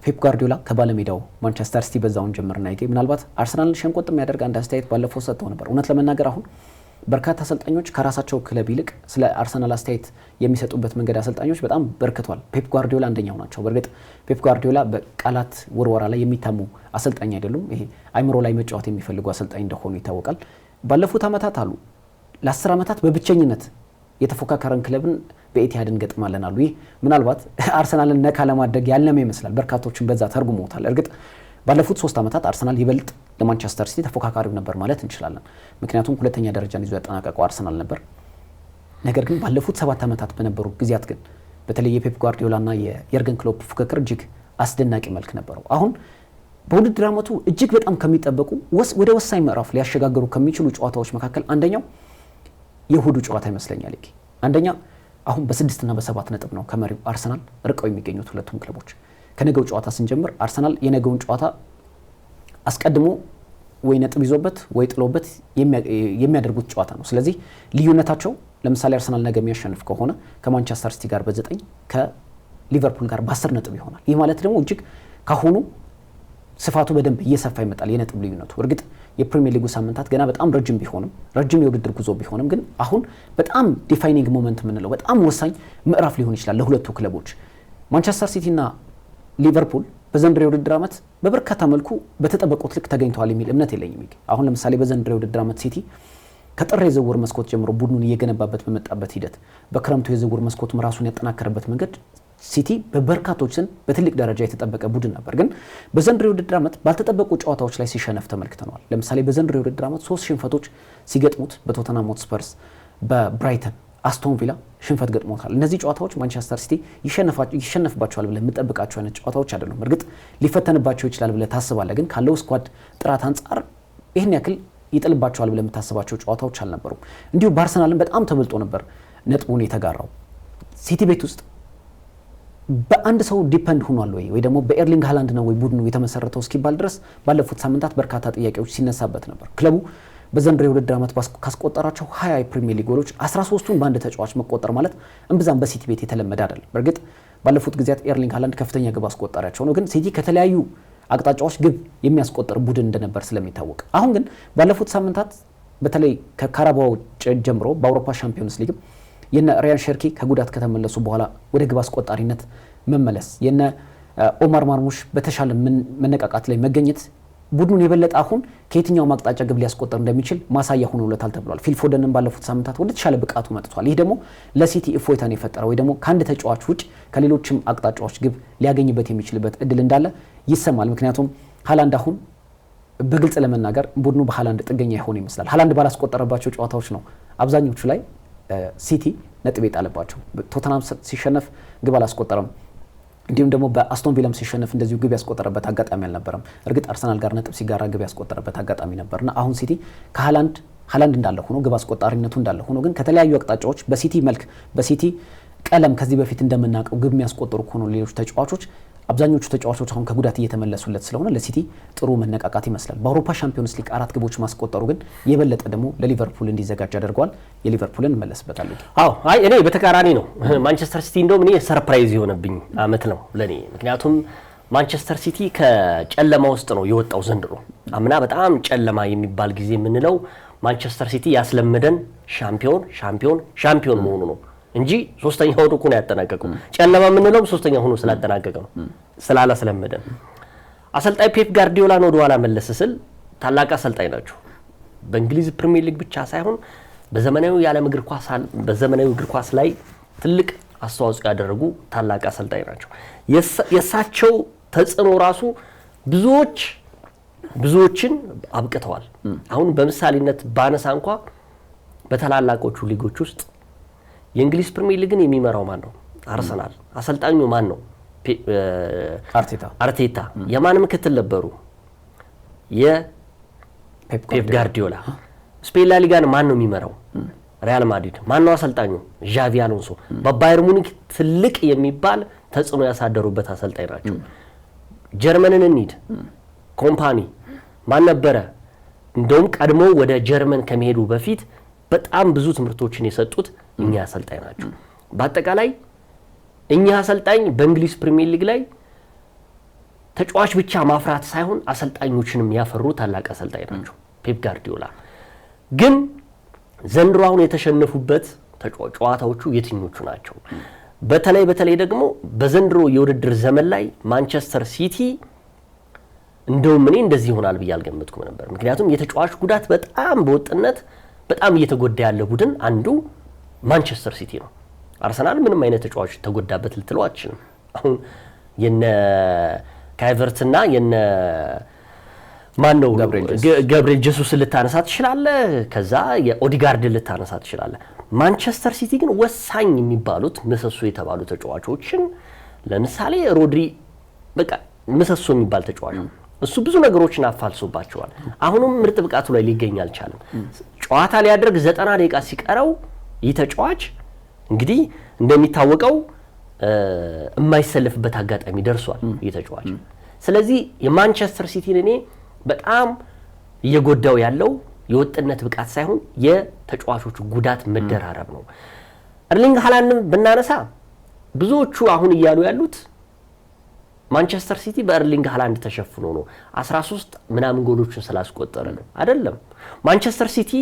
ፔፕ ጓርዲዮላ ከባለሜዳው ማንቸስተር ሲቲ በዛውን ጀምርና ይገኝ ምናልባት አርሰናልን ሸንቆጥ የሚያደርግ አንድ አስተያየት ባለፈው ሰጥተው ነበር። እውነት ለመናገር አሁን በርካታ አሰልጣኞች ከራሳቸው ክለብ ይልቅ ስለ አርሰናል አስተያየት የሚሰጡበት መንገድ አሰልጣኞች በጣም በርክቷል። ፔፕ ጓርዲዮላ አንደኛው ናቸው። በእርግጥ ፔፕ ጓርዲዮላ በቃላት ውርወራ ላይ የሚታሙ አሰልጣኝ አይደሉም። ይሄ አይምሮ ላይ መጫወት የሚፈልጉ አሰልጣኝ እንደሆኑ ይታወቃል። ባለፉት ዓመታት አሉ ለ10 ዓመታት በብቸኝነት የተፎካከረን ክለብን በኢቲሃድ እንገጥማለን አሉ። ይህ ምናልባት አርሰናልን ነካ ለማድረግ ያለመ ይመስላል። በርካቶችን በዛ ተርጉመውታል። እርግጥ ባለፉት 3 ዓመታት አርሰናል ይበልጥ ለማንቸስተር ሲቲ ተፎካካሪው ነበር ማለት እንችላለን። ምክንያቱም ሁለተኛ ደረጃን ይዞ ያጠናቀቀው አርሰናል ነበር። ነገር ግን ባለፉት 7 ዓመታት በነበሩ ጊዜያት ግን በተለይ የፔፕ ጓርዲዮላና የየርገን ክሎፕ ፉክክር እጅግ አስደናቂ መልክ ነበረው። አሁን በውድድር ዓመቱ እጅግ በጣም ከሚጠበቁ ወደ ወሳኝ ምዕራፍ ሊያሸጋግሩ ከሚችሉ ጨዋታዎች መካከል አንደኛው የእሁዱ ጨዋታ ይመስለኛል። አንደኛ አሁን በ6 እና በ7 ነጥብ ነው ከመሪው አርሰናል ርቀው የሚገኙት ሁለቱም ክለቦች። ከነገው ጨዋታ ስንጀምር አርሰናል የነገውን ጨዋታ አስቀድሞ ወይ ነጥብ ይዞበት ወይ ጥሎበት የሚያደርጉት ጨዋታ ነው። ስለዚህ ልዩነታቸው ለምሳሌ አርሰናል ነገ የሚያሸንፍ ከሆነ ከማንቸስተር ሲቲ ጋር በ9 ከሊቨርፑል ጋር በ10 ነጥብ ይሆናል። ይህ ማለት ደግሞ እጅግ ካሁኑ ስፋቱ በደንብ እየሰፋ ይመጣል የነጥብ ልዩነቱ። እርግጥ የፕሪሚየር ሊጉ ሳምንታት ገና በጣም ረጅም ቢሆንም ረጅም የውድድር ጉዞ ቢሆንም ግን አሁን በጣም ዲፋይኒንግ ሞመንት የምንለው በጣም ወሳኝ ምዕራፍ ሊሆን ይችላል ለሁለቱ ክለቦች። ማንቸስተር ሲቲ እና ሊቨርፑል በዘንድሮ የውድድር ዓመት በበርካታ መልኩ በተጠበቁት ልክ ተገኝተዋል የሚል እምነት የለኝም። አሁን ለምሳሌ በዘንድሮ የውድድር ዓመት ሲቲ ከጥር የዝውውር መስኮት ጀምሮ ቡድኑን እየገነባበት በመጣበት ሂደት በክረምቱ የዝውውር መስኮትም ራሱን ያጠናከረበት መንገድ ሲቲ በበርካቶች ዘንድ በትልቅ ደረጃ የተጠበቀ ቡድን ነበር። ግን በዘንድሮ የውድድር ዓመት ባልተጠበቁ ጨዋታዎች ላይ ሲሸነፍ ተመልክተናል። ለምሳሌ በዘንድሮ የውድድር ዓመት 3 ሽንፈቶች ሲገጥሙት በቶተንሃም ሆትስፐርስ፣ በብራይተን፣ አስቶን ቪላ ሽንፈት ገጥሞታል። እነዚህ ጨዋታዎች ማንቸስተር ሲቲ ይሸነፍባቸዋል ብለህ የምጠብቃቸው አይነት ጨዋታዎች አይደሉም። እርግጥ ሊፈተንባቸው ይችላል ብለህ ታስባለህ። ግን ካለው ስኳድ ጥራት አንጻር ይህን ያክል ይጥልባቸዋል ብለህ የምታስባቸው ጨዋታዎች አልነበሩም። እንዲሁ በአርሰናልን በጣም ተበልጦ ነበር ነጥቡን የተጋራው። ሲቲ ቤት ውስጥ በአንድ ሰው ዲፐንድ ሆኗል ወይ ደግሞ በኤርሊንግ ሃላንድ ነው ወይ ቡድኑ የተመሰረተው እስኪባል ድረስ ባለፉት ሳምንታት በርካታ ጥያቄዎች ሲነሳበት ነበር። ክለቡ በዘንድሮ የውድድር ዓመት ካስቆጠራቸው 20 የፕሪሚየር ሊግ ጎሎች 13ቱን በአንድ ተጫዋች መቆጠር ማለት እምብዛም በሲቲ ቤት የተለመደ አይደለም። በእርግጥ ባለፉት ጊዜያት ኤርሊንግ ሃላንድ ከፍተኛ ግብ አስቆጣሪያቸው ነው። ግን ሲቲ ከተለያዩ አቅጣጫዎች ግብ የሚያስቆጥር ቡድን እንደነበር ስለሚታወቅ አሁን ግን ባለፉት ሳምንታት በተለይ ከካራባኦ ጀምሮ በአውሮፓ ሻምፒዮንስ ሊግ የነ ሪያን ሸርኪ ከጉዳት ከተመለሱ በኋላ ወደ ግብ አስቆጣሪነት መመለስ የነ ኦማር ማርሙሽ በተሻለ መነቃቃት ላይ መገኘት ቡድኑን የበለጠ አሁን ከየትኛው አቅጣጫ ግብ ሊያስቆጥር እንደሚችል ማሳያ ሆኖለታል ተብሏል። ፊል ፎደንን ባለፉት ሳምንታት ወደ ተሻለ ብቃቱ መጥቷል። ይህ ደግሞ ለሲቲ እፎይታን የፈጠረው ወይ ደግሞ ከአንድ ተጫዋች ውጭ ከሌሎችም አቅጣጫዎች ግብ ሊያገኝበት የሚችልበት እድል እንዳለ ይሰማል። ምክንያቱም ሃላንድ አሁን በግልጽ ለመናገር ቡድኑ በሃላንድ ጥገኛ የሆነ ይመስላል። ሃላንድ ባላስቆጠረባቸው ጨዋታዎች ነው አብዛኞቹ ላይ ሲቲ ነጥብ የጣለባቸው። ቶተናም ሲሸነፍ ግብ አላስቆጠረም። እንዲሁም ደግሞ በአስቶን ቪላም ሲሸነፍ እንደዚሁ ግብ ያስቆጠረበት አጋጣሚ አልነበረም። እርግጥ አርሰናል ጋር ነጥብ ሲጋራ ግብ ያስቆጠረበት አጋጣሚ ነበርና አሁን ሲቲ ከሃላንድ እንዳለ ሆኖ ግብ አስቆጣሪነቱ እንዳለ ሆኖ ግን ከተለያዩ አቅጣጫዎች በሲቲ መልክ በሲቲ ቀለም ከዚህ በፊት እንደምናውቀው ግብ የሚያስቆጥሩ ሆኖ ሌሎች ተጫዋቾች አብዛኞቹ ተጫዋቾች አሁን ከጉዳት እየተመለሱለት ስለሆነ ለሲቲ ጥሩ መነቃቃት ይመስላል። በአውሮፓ ሻምፒዮንስ ሊግ 4 ግቦች ማስቆጠሩ ግን የበለጠ ደግሞ ለሊቨርፑል እንዲዘጋጅ ያደርገዋል። የሊቨርፑልን እንመለስበታለን። እኔ በተቃራኒ ነው። ማንቸስተር ሲቲ እንደውም እኔ ሰርፕራይዝ የሆነብኝ አመት ነው ለኔ። ምክንያቱም ማንቸስተር ሲቲ ከጨለማ ውስጥ ነው የወጣው ዘንድሮ። አምና በጣም ጨለማ የሚባል ጊዜ የምንለው ማንቸስተር ሲቲ ያስለመደን ሻምፒዮን መሆኑ ነው እንጂ ሶስተኛ ሆኖ ነው ያጠናቀቀው። ጨለማ የምንለው ሶስተኛ ሆኖ ስላጠናቀቀ ነው ስላላስለመደን። አሰልጣኝ ፔፕ ጋርዲዮላን ወደ ኋላ መለስ ስል ታላቅ አሰልጣኝ ናቸው። በእንግሊዝ ፕሪሚየር ሊግ ብቻ ሳይሆን በዘመናዊ እግር ኳስ ላይ ትልቅ አስተዋጽኦ ያደረጉ ታላቅ አሰልጣኝ ናቸው። የእሳቸው ተጽዕኖ ራሱ ብዙዎችን አብቅተዋል። አሁን በምሳሌነት ባነሳ እንኳ በታላላቆቹ ሊጎች ውስጥ የእንግሊዝ ፕሪሚየር ሊግን የሚመራው ማን ነው? አርሰናል። አሰልጣኙ ማን ነው? አርቴታ። የማን ምክትል ነበሩ? የፔፕ ጋርዲዮላ። ስፔን ላ ሊጋን ማን ነው የሚመራው? ሪያል ማድሪድ። ማን ነው አሰልጣኙ? ዣቪ አሎንሶ። በባየር ሙኒክ ትልቅ የሚባል ተጽዕኖ ያሳደሩበት አሰልጣኝ ናቸው። ጀርመንን እንሂድ። ኮምፓኒ ማን ነበረ? እንደውም ቀድሞ ወደ ጀርመን ከመሄዱ በፊት በጣም ብዙ ትምህርቶችን የሰጡት እኛ አሰልጣኝ ናቸው። በአጠቃላይ እኛ አሰልጣኝ በእንግሊዝ ፕሪሚየር ሊግ ላይ ተጫዋች ብቻ ማፍራት ሳይሆን አሰልጣኞችንም ያፈሩ ታላቅ አሰልጣኝ ናቸው ፔፕ ጋርዲዮላ። ግን ዘንድሮ አሁን የተሸነፉበት ጨዋታዎቹ የትኞቹ ናቸው? በተለይ ደግሞ በዘንድሮ የውድድር ዘመን ላይ ማንቸስተር ሲቲ እንደውም እኔ እንደዚህ ይሆናል ብዬ አልገመትኩም ነበር። ምክንያቱም የተጫዋች ጉዳት በጣም በወጥነት በጣም እየተጎዳ ያለ ቡድን አንዱ ማንቸስተር ሲቲ ነው። አርሰናል ምንም አይነት ተጫዋች ተጎዳበት ልትለው አትችልም። አሁን የነ ካይቨርትና የነ ማነው ገብርኤል ጀሱስ ልታነሳ ትችላለህ። ከዛ የኦዲጋርድ ልታነሳ ትችላለህ። ማንቸስተር ሲቲ ግን ወሳኝ የሚባሉት ምሰሶ የተባሉ ተጫዋቾችን ለምሳሌ ሮድሪ በቃ ምሰሶ የሚባል ተጫዋች ነው። እሱ ብዙ ነገሮችን አፋልሶባቸዋል። አሁንም ምርጥ ብቃቱ ላይ ሊገኝ አልቻለም። ጨዋታ ሊያደርግ 90 ደቂቃ ሲቀረው ይህ ተጫዋች እንግዲህ እንደሚታወቀው የማይሰለፍበት አጋጣሚ ደርሷል ይህ ተጫዋች። ስለዚህ የማንቸስተር ሲቲን እኔ በጣም እየጎዳው ያለው የወጥነት ብቃት ሳይሆን የተጫዋቾቹ ጉዳት መደራረብ ነው። ኤርሊንግ ሃላንድን ብናነሳ ብዙዎቹ አሁን እያሉ ያሉት ማንቸስተር ሲቲ በኤርሊንግ ሃላንድ ተሸፍኖ ነው 13 ምናምን ጎሎችን ስላስቆጠረ ነው አይደለም። ማንቸስተር ሲቲ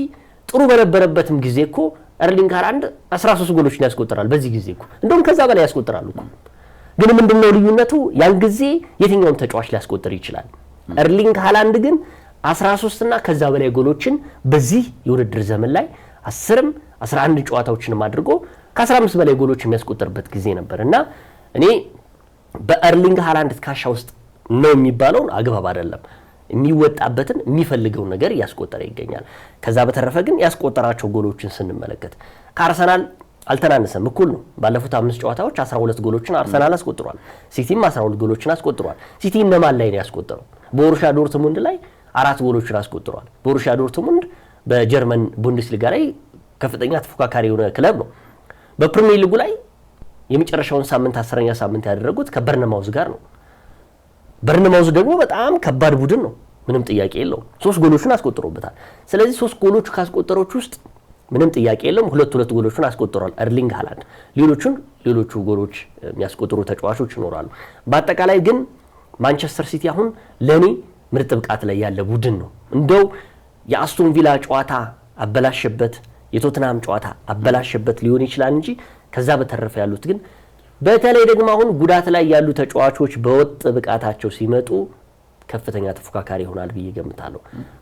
ጥሩ በነበረበትም ጊዜ እኮ ኤርሊንግ ሃላንድ 13 ጎሎችን ያስቆጥራል። በዚህ ጊዜ እኮ እንደውም ከዛ በላይ ያስቆጥራሉ እኮ። ግን ምንድነው ልዩነቱ? ያን ጊዜ የትኛውም ተጫዋች ሊያስቆጥር ይችላል። ኤርሊንግ ሃላንድ ግን 13 እና ከዛ በላይ ጎሎችን በዚህ የውድድር ዘመን ላይ 10ም 11 ጨዋታዎችንም አድርጎ ከ15 በላይ ጎሎች የሚያስቆጥርበት ጊዜ ነበር እና እኔ በኤርሊንግ ሃላንድ ትካሻ ውስጥ ነው የሚባለውን አግባብ አይደለም። የሚወጣበትን የሚፈልገውን ነገር ያስቆጠረ ይገኛል። ከዛ በተረፈ ግን ያስቆጠራቸው ጎሎችን ስንመለከት ከአርሰናል አልተናነሰም፣ እኩል ነው። ባለፉት 5 ጨዋታዎች 12 ጎሎችን አርሰናል አስቆጥሯል። ሲቲም 12 ጎሎችን አስቆጥሯል። ሲቲ እነማን ላይ ነው ያስቆጠረው? ቦሩሺያ ዶርትሙንድ ላይ 4 ጎሎችን አስቆጥሯል። ቦሩሺያ ዶርትሙንድ በጀርመን ቡንደስሊጋ ላይ ከፍተኛ ተፎካካሪ የሆነ ክለብ ነው። በፕሪሚየር ሊጉ ላይ የመጨረሻውን ሳምንት 10ኛ ሳምንት ያደረጉት ከበርነማውዝ ጋር ነው። በርነማውዝ ደግሞ በጣም ከባድ ቡድን ነው፣ ምንም ጥያቄ የለውም። 3 ጎሎችን አስቆጥሮበታል። ስለዚህ 3 ጎሎች ካስቆጠሮች ውስጥ ምንም ጥያቄ የለውም 2 ጎሎችን አስቆጥሯል ኤርሊንግ ሃላንድ። ሌሎቹ ጎሎች የሚያስቆጥሩ ተጫዋቾች ይኖራሉ። በአጠቃላይ ግን ማንቸስተር ሲቲ አሁን ለኔ ምርጥ ብቃት ላይ ያለ ቡድን ነው። እንደው የአስቶን ቪላ ጨዋታ አበላሸበት፣ የቶተንሃም ጨዋታ አበላሸበት ሊሆን ይችላል እንጂ ከዛ በተረፈ ያሉት ግን በተለይ ደግሞ አሁን ጉዳት ላይ ያሉ ተጫዋቾች በወጥ ብቃታቸው ሲመጡ ከፍተኛ ተፎካካሪ ይሆናል ብዬ ገምታለሁ።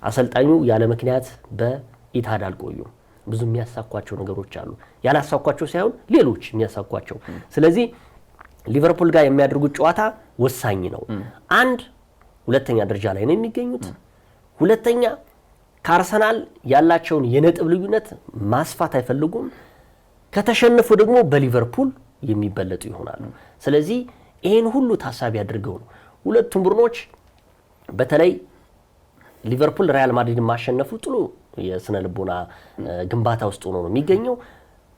አሰልጣኙ ያለ ምክንያት በኢትሃድ አልቆዩም። ብዙ የሚያሳኳቸው ነገሮች አሉ፣ ያላሳኳቸው ሳይሆን ሌሎች የሚያሳኳቸው። ስለዚህ ሊቨርፑል ጋር የሚያደርጉት ጨዋታ ወሳኝ ነው። አንድ ሁለተኛ ደረጃ ላይ ነው የሚገኙት። ሁለተኛ ከአርሰናል ያላቸውን የነጥብ ልዩነት ማስፋት አይፈልጉም። ከተሸነፉ ደግሞ በሊቨርፑል የሚበለጡ ይሆናሉ። ስለዚህ ይሄን ሁሉ ታሳቢ አድርገው ነው ሁለቱም ቡድኖች በተለይ ሊቨርፑል ሪያል ማድሪድን ማሸነፉ ጥሩ የስነ ልቦና ግንባታ ውስጥ ሆኖ ነው የሚገኘው።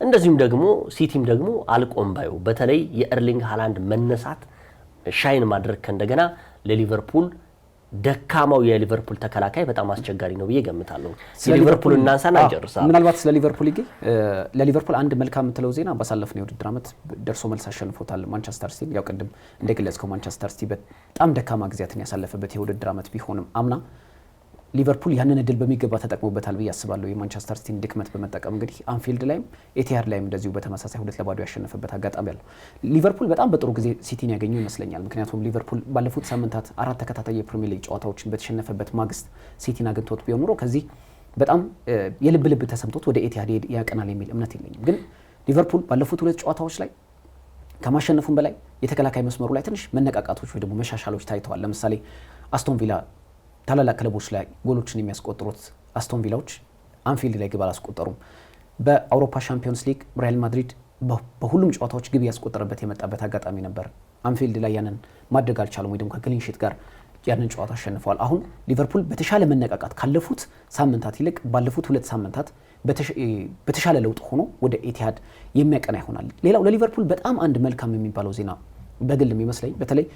እንደዚሁም ደግሞ ሲቲም ደግሞ አልቆም ባዩ በተለይ የኤርሊንግ ሃላንድ መነሳት ሻይን ማድረግ ከእንደገና ለሊቨርፑል ደካማው የሊቨርፑል ተከላካይ በጣም አስቸጋሪ ነው ብዬ ገምታለሁ። ሊቨርፑል እናንሳና ጨርሳ ምናልባት ስለ ሊቨርፑል ይገኝ ለሊቨርፑል አንድ መልካም የምትለው ዜና ባሳለፍነው የውድድር ዓመት ደርሶ መልስ አሸንፎታል ማንቸስተር ሲቲ። ያው ቅድም እንደገለጽከው ማንቸስተር ሲቲ በጣም ደካማ ጊዜያትን ያሳለፈበት የውድድር ዓመት ቢሆንም አምና ሊቨርፑል ያንን እድል በሚገባ ተጠቅሞበታል ብዬ አስባለሁ። የማንቸስተር ሲቲን ድክመት በመጠቀም እንግዲህ አንፊልድ ላይም ኤቲሃድ ላይም እንደዚሁ በተመሳሳይ 2-2 ያሸነፈበት አጋጣሚ አለ። ሊቨርፑል በጣም በጥሩ ጊዜ ሲቲን ያገኘው ይመስለኛል። ምክንያቱም ሊቨርፑል ባለፉት ሳምንታት 4 ተከታታይ የፕሪሚየር ሊግ ጨዋታዎችን በተሸነፈበት ማግስት ሲቲን አግኝቶት ቢሆን ኖሮ ከዚህ በጣም የልብ ተሰምቶት ወደ ኤቲሃድ ያቀናል የሚል እምነት የለኝም። ግን ሊቨርፑል ባለፉት 2 ጨዋታዎች ላይ ከማሸነፉም በላይ የተከላካይ መስመሩ ላይ ትንሽ መነቃቃቶች ወይ ደግሞ መሻሻሎች ታይተዋል። ለምሳሌ አስቶን ቪላ ታላላቅ ክለቦች ላይ ጎሎችን የሚያስቆጥሩት አስቶን ቪላዎች አንፊልድ ላይ ግብ አላስቆጠሩም። በአውሮፓ ሻምፒዮንስ ሊግ ሪያል ማድሪድ በሁሉም ጨዋታዎች ግብ ያስቆጠረበት የመጣበት አጋጣሚ ነበር። አንፊልድ ላይ ያንን ማድረግ አልቻለም ወይ ደግሞ ከክሊን ሺት ጋር ያንን ጨዋታ አሸንፈዋል። አሁን ሊቨርፑል በተሻለ መነቃቃት ካለፉት ሳምንታት ይልቅ ባለፉት 2 ሳምንታት በተሻለ ለውጥ ሆኖ ወደ ኤቲሃድ የሚያቀና ይሆናል። ሌላው ለሊቨርፑል በጣም አንድ መልካም የሚባለው ዜና በግልም ይመስለኝ በተለይ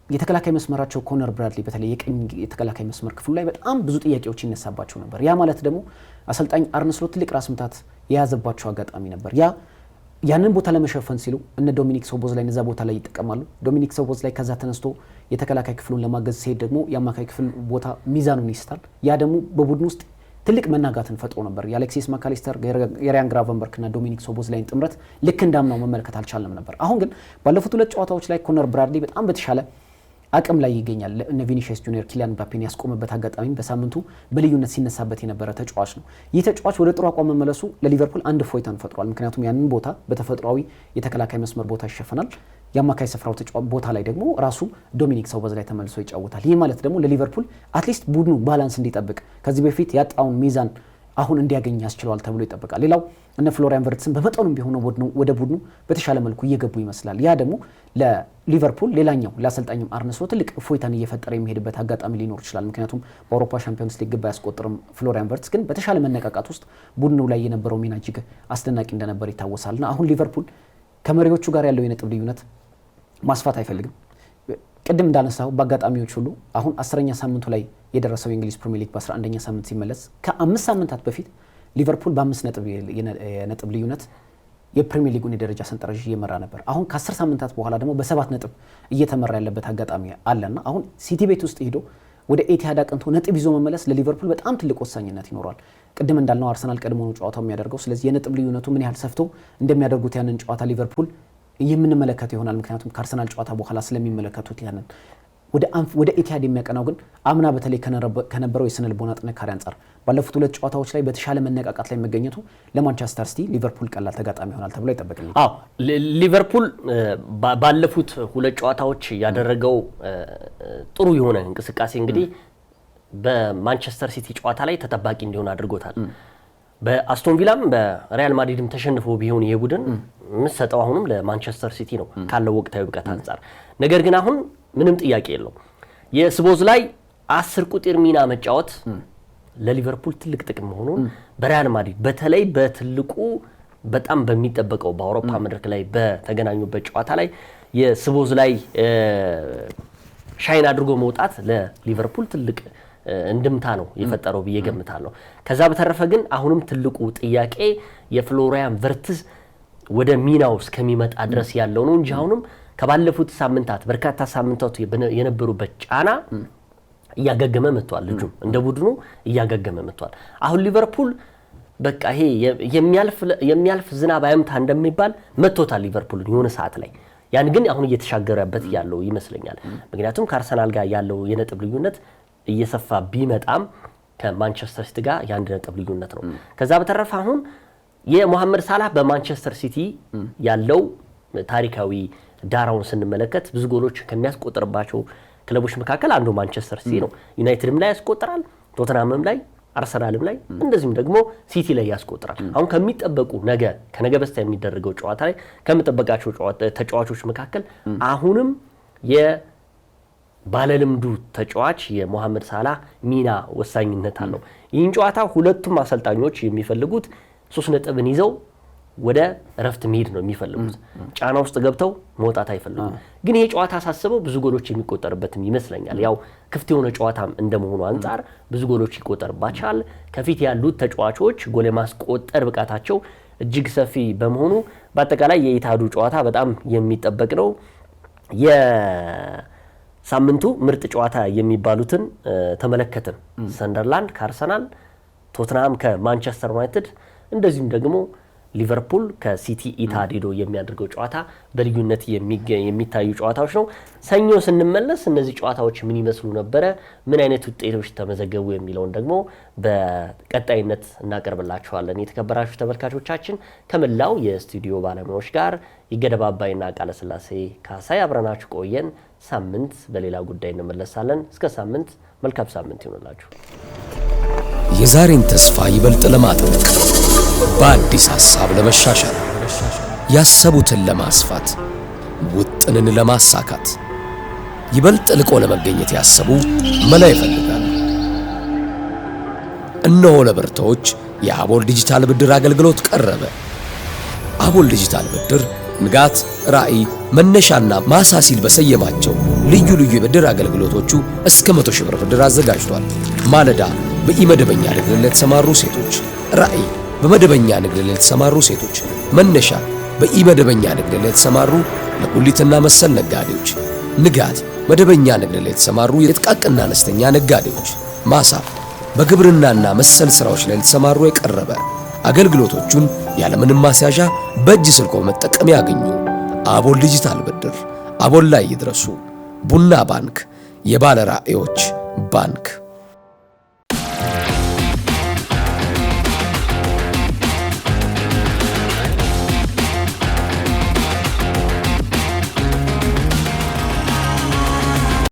የተከላካይ መስመራቸው ኮነር ብራድሊ በተለይ የቀኝ የተከላካይ መስመር ክፍሉ ላይ በጣም ብዙ ጥያቄዎች ይነሳባቸው ነበር። ያ ማለት ደግሞ አሰልጣኝ አርነ ስሎት ትልቅ ራስ ምታት የያዘባቸው አጋጣሚ ነበር። ያንን ቦታ ለመሸፈን ሲሉ እነ ዶሚኒክ ሶቦዝ ላይ እነዛ ቦታ ላይ ይጠቀማሉ። ዶሚኒክ ሶቦዝ ላይ ከዛ ተነስቶ የተከላካይ ክፍሉን ለማገዝ ሲሄድ ደግሞ የአማካይ ክፍል ቦታ ሚዛኑን ይስታል። ያ ደግሞ በቡድን ውስጥ ትልቅ መናጋትን ፈጥሮ ነበር። የአሌክሲስ ማካሊስተር የሪያን ግራቨንበርክ እና ዶሚኒክ ሶቦዝ ላይ ጥምረት ልክ እንዳምናው መመልከት አልቻለም ነበር። አሁን ግን ባለፉት 2 ጨዋታዎች ላይ ኮነር ብራድሊ በጣም በተሻለ አቅም ላይ ይገኛል። እነ ቪኒሲየስ ጁኒየር ኪሊያን ምባፔን ያስቆመበት አጋጣሚ በሳምንቱ በልዩነት ሲነሳበት የነበረ ተጫዋች ነው። ይህ ተጫዋች ወደ ጥሩ አቋም መመለሱ ለሊቨርፑል አንድ ፎይታን ፈጥሯል። ምክንያቱም ያንን ቦታ በተፈጥሯዊ የተከላካይ መስመር ቦታ ይሸፈናል። የአማካይ ስፍራው ቦታ ላይ ደግሞ ራሱ ዶሚኒክ ሶቦዝ ላይ ተመልሶ ይጫወታል። ይህ ማለት ደግሞ ለሊቨርፑል አትሊስት ቡድኑ ባላንስ እንዲጠብቅ ከዚህ በፊት ያጣውን ሚዛን አሁን እንዲያገኝ ያስችለዋል ተብሎ ይጠበቃል። ሌላው እነ ፍሎሪያን ቨርትስን በመጠኑም ቢሆን ወደ ቡድኑ በተሻለ መልኩ እየገቡ ይመስላል። ያ ደግሞ ለሊቨርፑል ሌላኛው ለአሰልጣኝም አርነ ስሎት ትልቅ እፎይታን እየፈጠረ የሚሄድበት አጋጣሚ ሊኖር ይችላል። ምክንያቱም በአውሮፓ ሻምፒዮንስ ሊግ ግብ አያስቆጥርም ፍሎሪያን ቨርትስ፣ ግን በተሻለ መነቃቃት ውስጥ ቡድኑ ላይ የነበረው ሚና እጅግ አስደናቂ እንደነበር ይታወሳልና አሁን ሊቨርፑል ከመሪዎቹ ጋር ያለው የነጥብ ልዩነት ማስፋት አይፈልግም። ቅድም እንዳነሳው በአጋጣሚዎች ሁሉ አሁን 10ኛ ሳምንቱ ላይ የደረሰው የእንግሊዝ ፕሪሚየር ሊግ በ11ኛ ሳምንት ሲመለስ ከ5 ሳምንታት በፊት ሊቨርፑል በ5 ነጥብ የነጥብ ልዩነት የፕሪሚየር ሊጉን የደረጃ ሰንጠረዥ እየመራ ነበር። አሁን ከ10 ሳምንታት በኋላ ደግሞ በ7 ነጥብ እየተመራ ያለበት አጋጣሚ አለና አሁን ሲቲ ቤት ውስጥ ሄዶ ወደ ኤቲሃድ አቅንቶ ነጥብ ይዞ መመለስ ለሊቨርፑል በጣም ትልቅ ወሳኝነት ይኖራል። ቅድም እንዳልነው አርሰናል ቀድሞ ነው ጨዋታው የሚያደርገው። ስለዚህ የነጥብ ልዩነቱ ምን ያህል ሰፍቶ እንደሚያደርጉት ያንን ጨዋታ ሊቨርፑል የምንመለከተው ይሆናል። ምክንያቱም ከአርሰናል ጨዋታ በኋላ ስለሚመለከቱት ያንን ወደ ኤቲሃድ የሚያቀናው ግን አምና በተለይ ከነበረው የስነ ልቦና ጥንካሬ አንጻር ባለፉት 2 ጨዋታዎች ላይ በተሻለ መነቃቃት ላይ መገኘቱ ለማንቸስተር ሲቲ ሊቨርፑል ቀላል ተጋጣሚ ይሆናል ተብሎ አይጠበቅም። ሊቨርፑል ባለፉት 2 ጨዋታዎች ያደረገው ጥሩ የሆነ እንቅስቃሴ እንግዲህ በማንቸስተር ሲቲ ጨዋታ ላይ ተጠባቂ እንዲሆን አድርጎታል። በአስቶን ቪላም በሪያል ማድሪድም ተሸንፎ ቢሆን ይሄ ቡድን ምሰጠው አሁንም ለማንቸስተር ሲቲ ነው ካለው ወቅታዊ ብቃት አንጻር። ነገር ግን አሁን ምንም ጥያቄ የለው የስቦዝ ላይ 10 ቁጥር ሚና መጫወት ለሊቨርፑል ትልቅ ጥቅም መሆኑን በሪያል ማድሪድ በተለይ በትልቁ በጣም በሚጠበቀው በአውሮፓ መድረክ ላይ በተገናኙበት ጨዋታ ላይ የስቦዝ ላይ ሻይን አድርጎ መውጣት ለሊቨርፑል ትልቅ እንድምታ ነው የፈጠረው ብዬ ገምታለሁ። ከዛ በተረፈ ግን አሁንም ትልቁ ጥያቄ የፍሎሪያን ቨርትስ ወደ ሚናው እስከሚመጣ ድረስ ያለው ነው እንጂ አሁንም ከባለፉት ሳምንታት በርካታ ሳምንታት የነበሩበት ጫና እያገገመ መጥቷል። ልጁ እንደ ቡድኑ እያገገመ መጥቷል። አሁን ሊቨርፑል በቃ ይሄ የሚያልፍ ዝናብ አይምታ እንደሚባል መጥቶታል ሊቨርፑልን የሆነ ሰዓት ላይ። ያን ግን አሁን እየተሻገረበት ያለው ይመስለኛል። ምክንያቱም ከአርሰናል ጋር ያለው የነጥብ ልዩነት እየሰፋ ቢመጣም ከማንቸስተር ሲቲ ጋር የአንድ ነጥብ ልዩነት ነው። ከዛ በተረፈ አሁን የሞሐመድ ሳላህ በማንቸስተር ሲቲ ያለው ታሪካዊ ዳራውን ስንመለከት ብዙ ጎሎች ከሚያስቆጥርባቸው ክለቦች መካከል አንዱ ማንቸስተር ሲቲ ነው። ዩናይትድም ላይ ያስቆጥራል፣ ቶተንሃምም ላይ፣ አርሰናልም ላይ እንደዚህም ደግሞ ሲቲ ላይ ያስቆጥራል። አሁን ከሚጠበቁ ከነገ በስቲያ የሚደረገው ጨዋታ ላይ ከሚጠበቃቸው ተጫዋቾች መካከል አሁንም የባለልምዱ ተጫዋች የሞሐመድ ሳላህ ሚና ወሳኝነት አለው። ይህን ጨዋታ ሁለቱም አሰልጣኞች የሚፈልጉት 3 ነጥብን ይዘው ወደ ረፍት መሄድ ነው የሚፈልጉት። ጫና ውስጥ ገብተው መውጣት አይፈልጉም። ግን ይሄ ጨዋታ አሳስበው ብዙ ጎሎች የሚቆጠርበትም ይመስለኛል። ያው ክፍት የሆነ ጨዋታም እንደመሆኑ አንፃር ብዙ ጎሎች ይቆጠርባቸዋል። ከፊት ያሉት ተጫዋቾች ጎል የማስቆጠር ብቃታቸው እጅግ ሰፊ በመሆኑ በአጠቃላይ የኢታዱ ጨዋታ በጣም የሚጠበቅ ነው። የሳምንቱ ምርጥ ጨዋታ የሚባሉትን ተመለከትን። ሰንደርላንድ ከአርሰናል፣ ቶትንሃም ከማንቸስተር ዩናይትድ እንደዚሁም ደግሞ ሊቨርፑል ከሲቲ ኢታድ ሄዶ የሚያደርገው ጨዋታ በልዩነት የሚታዩ ጨዋታዎች ነው። ሰኞ ስንመለስ እነዚህ ጨዋታዎች ምን ይመስሉ ነበረ፣ ምን አይነት ውጤቶች ተመዘገቡ የሚለውን ደግሞ በቀጣይነት እናቀርብላችኋለን። የተከበራችሁ ተመልካቾቻችን ከመላው የስቱዲዮ ባለሙያዎች ጋር ይገደብ አባይና ቃለ ስላሴ ካሳይ አብረናችሁ ቆየን። ሳምንት በሌላ ጉዳይ እንመለሳለን። እስከ ሳምንት መልካም ሳምንት ይሁንላችሁ። የዛሬን ተስፋ ይበልጥ ለማጥበቅ በአዲስ ሐሳብ ለመሻሻል ያሰቡትን ለማስፋት ውጥንን ለማሳካት ይበልጥ ልቆ ለመገኘት ያሰቡ መላ ይፈልጋሉ። እነሆ ለብርቶች የአቦል ዲጂታል ብድር አገልግሎት ቀረበ። አቦል ዲጂታል ብድር ንጋት፣ ራዕይ፣ መነሻና ማሳሲል በሰየማቸው ልዩ ልዩ የብድር አገልግሎቶቹ እስከ 100,000 ብር ብድር አዘጋጅቷል። ማለዳ በኢመደበኛ ንግድ ለተሰማሩ ሴቶች፣ ራዕይ በመደበኛ ንግድ ለተሰማሩ ሴቶች፣ መነሻ በኢመደበኛ ንግድ ለተሰማሩ ለጉሊትና መሰል ነጋዴዎች፣ ንጋት መደበኛ ንግድ ለተሰማሩ የጥቃቅንና አነስተኛ ነጋዴዎች፣ ማሳ በግብርናና መሰል ስራዎች ላይ ለተሰማሩ የቀረበ አገልግሎቶቹን ያለምንም ማስያዣ በእጅ ስልኮ መጠቀም ያገኙ። አቦል ዲጂታል ብድር አቦል ላይ ይድረሱ። ቡና ባንክ፣ የባለ ራዕዮች ባንክ።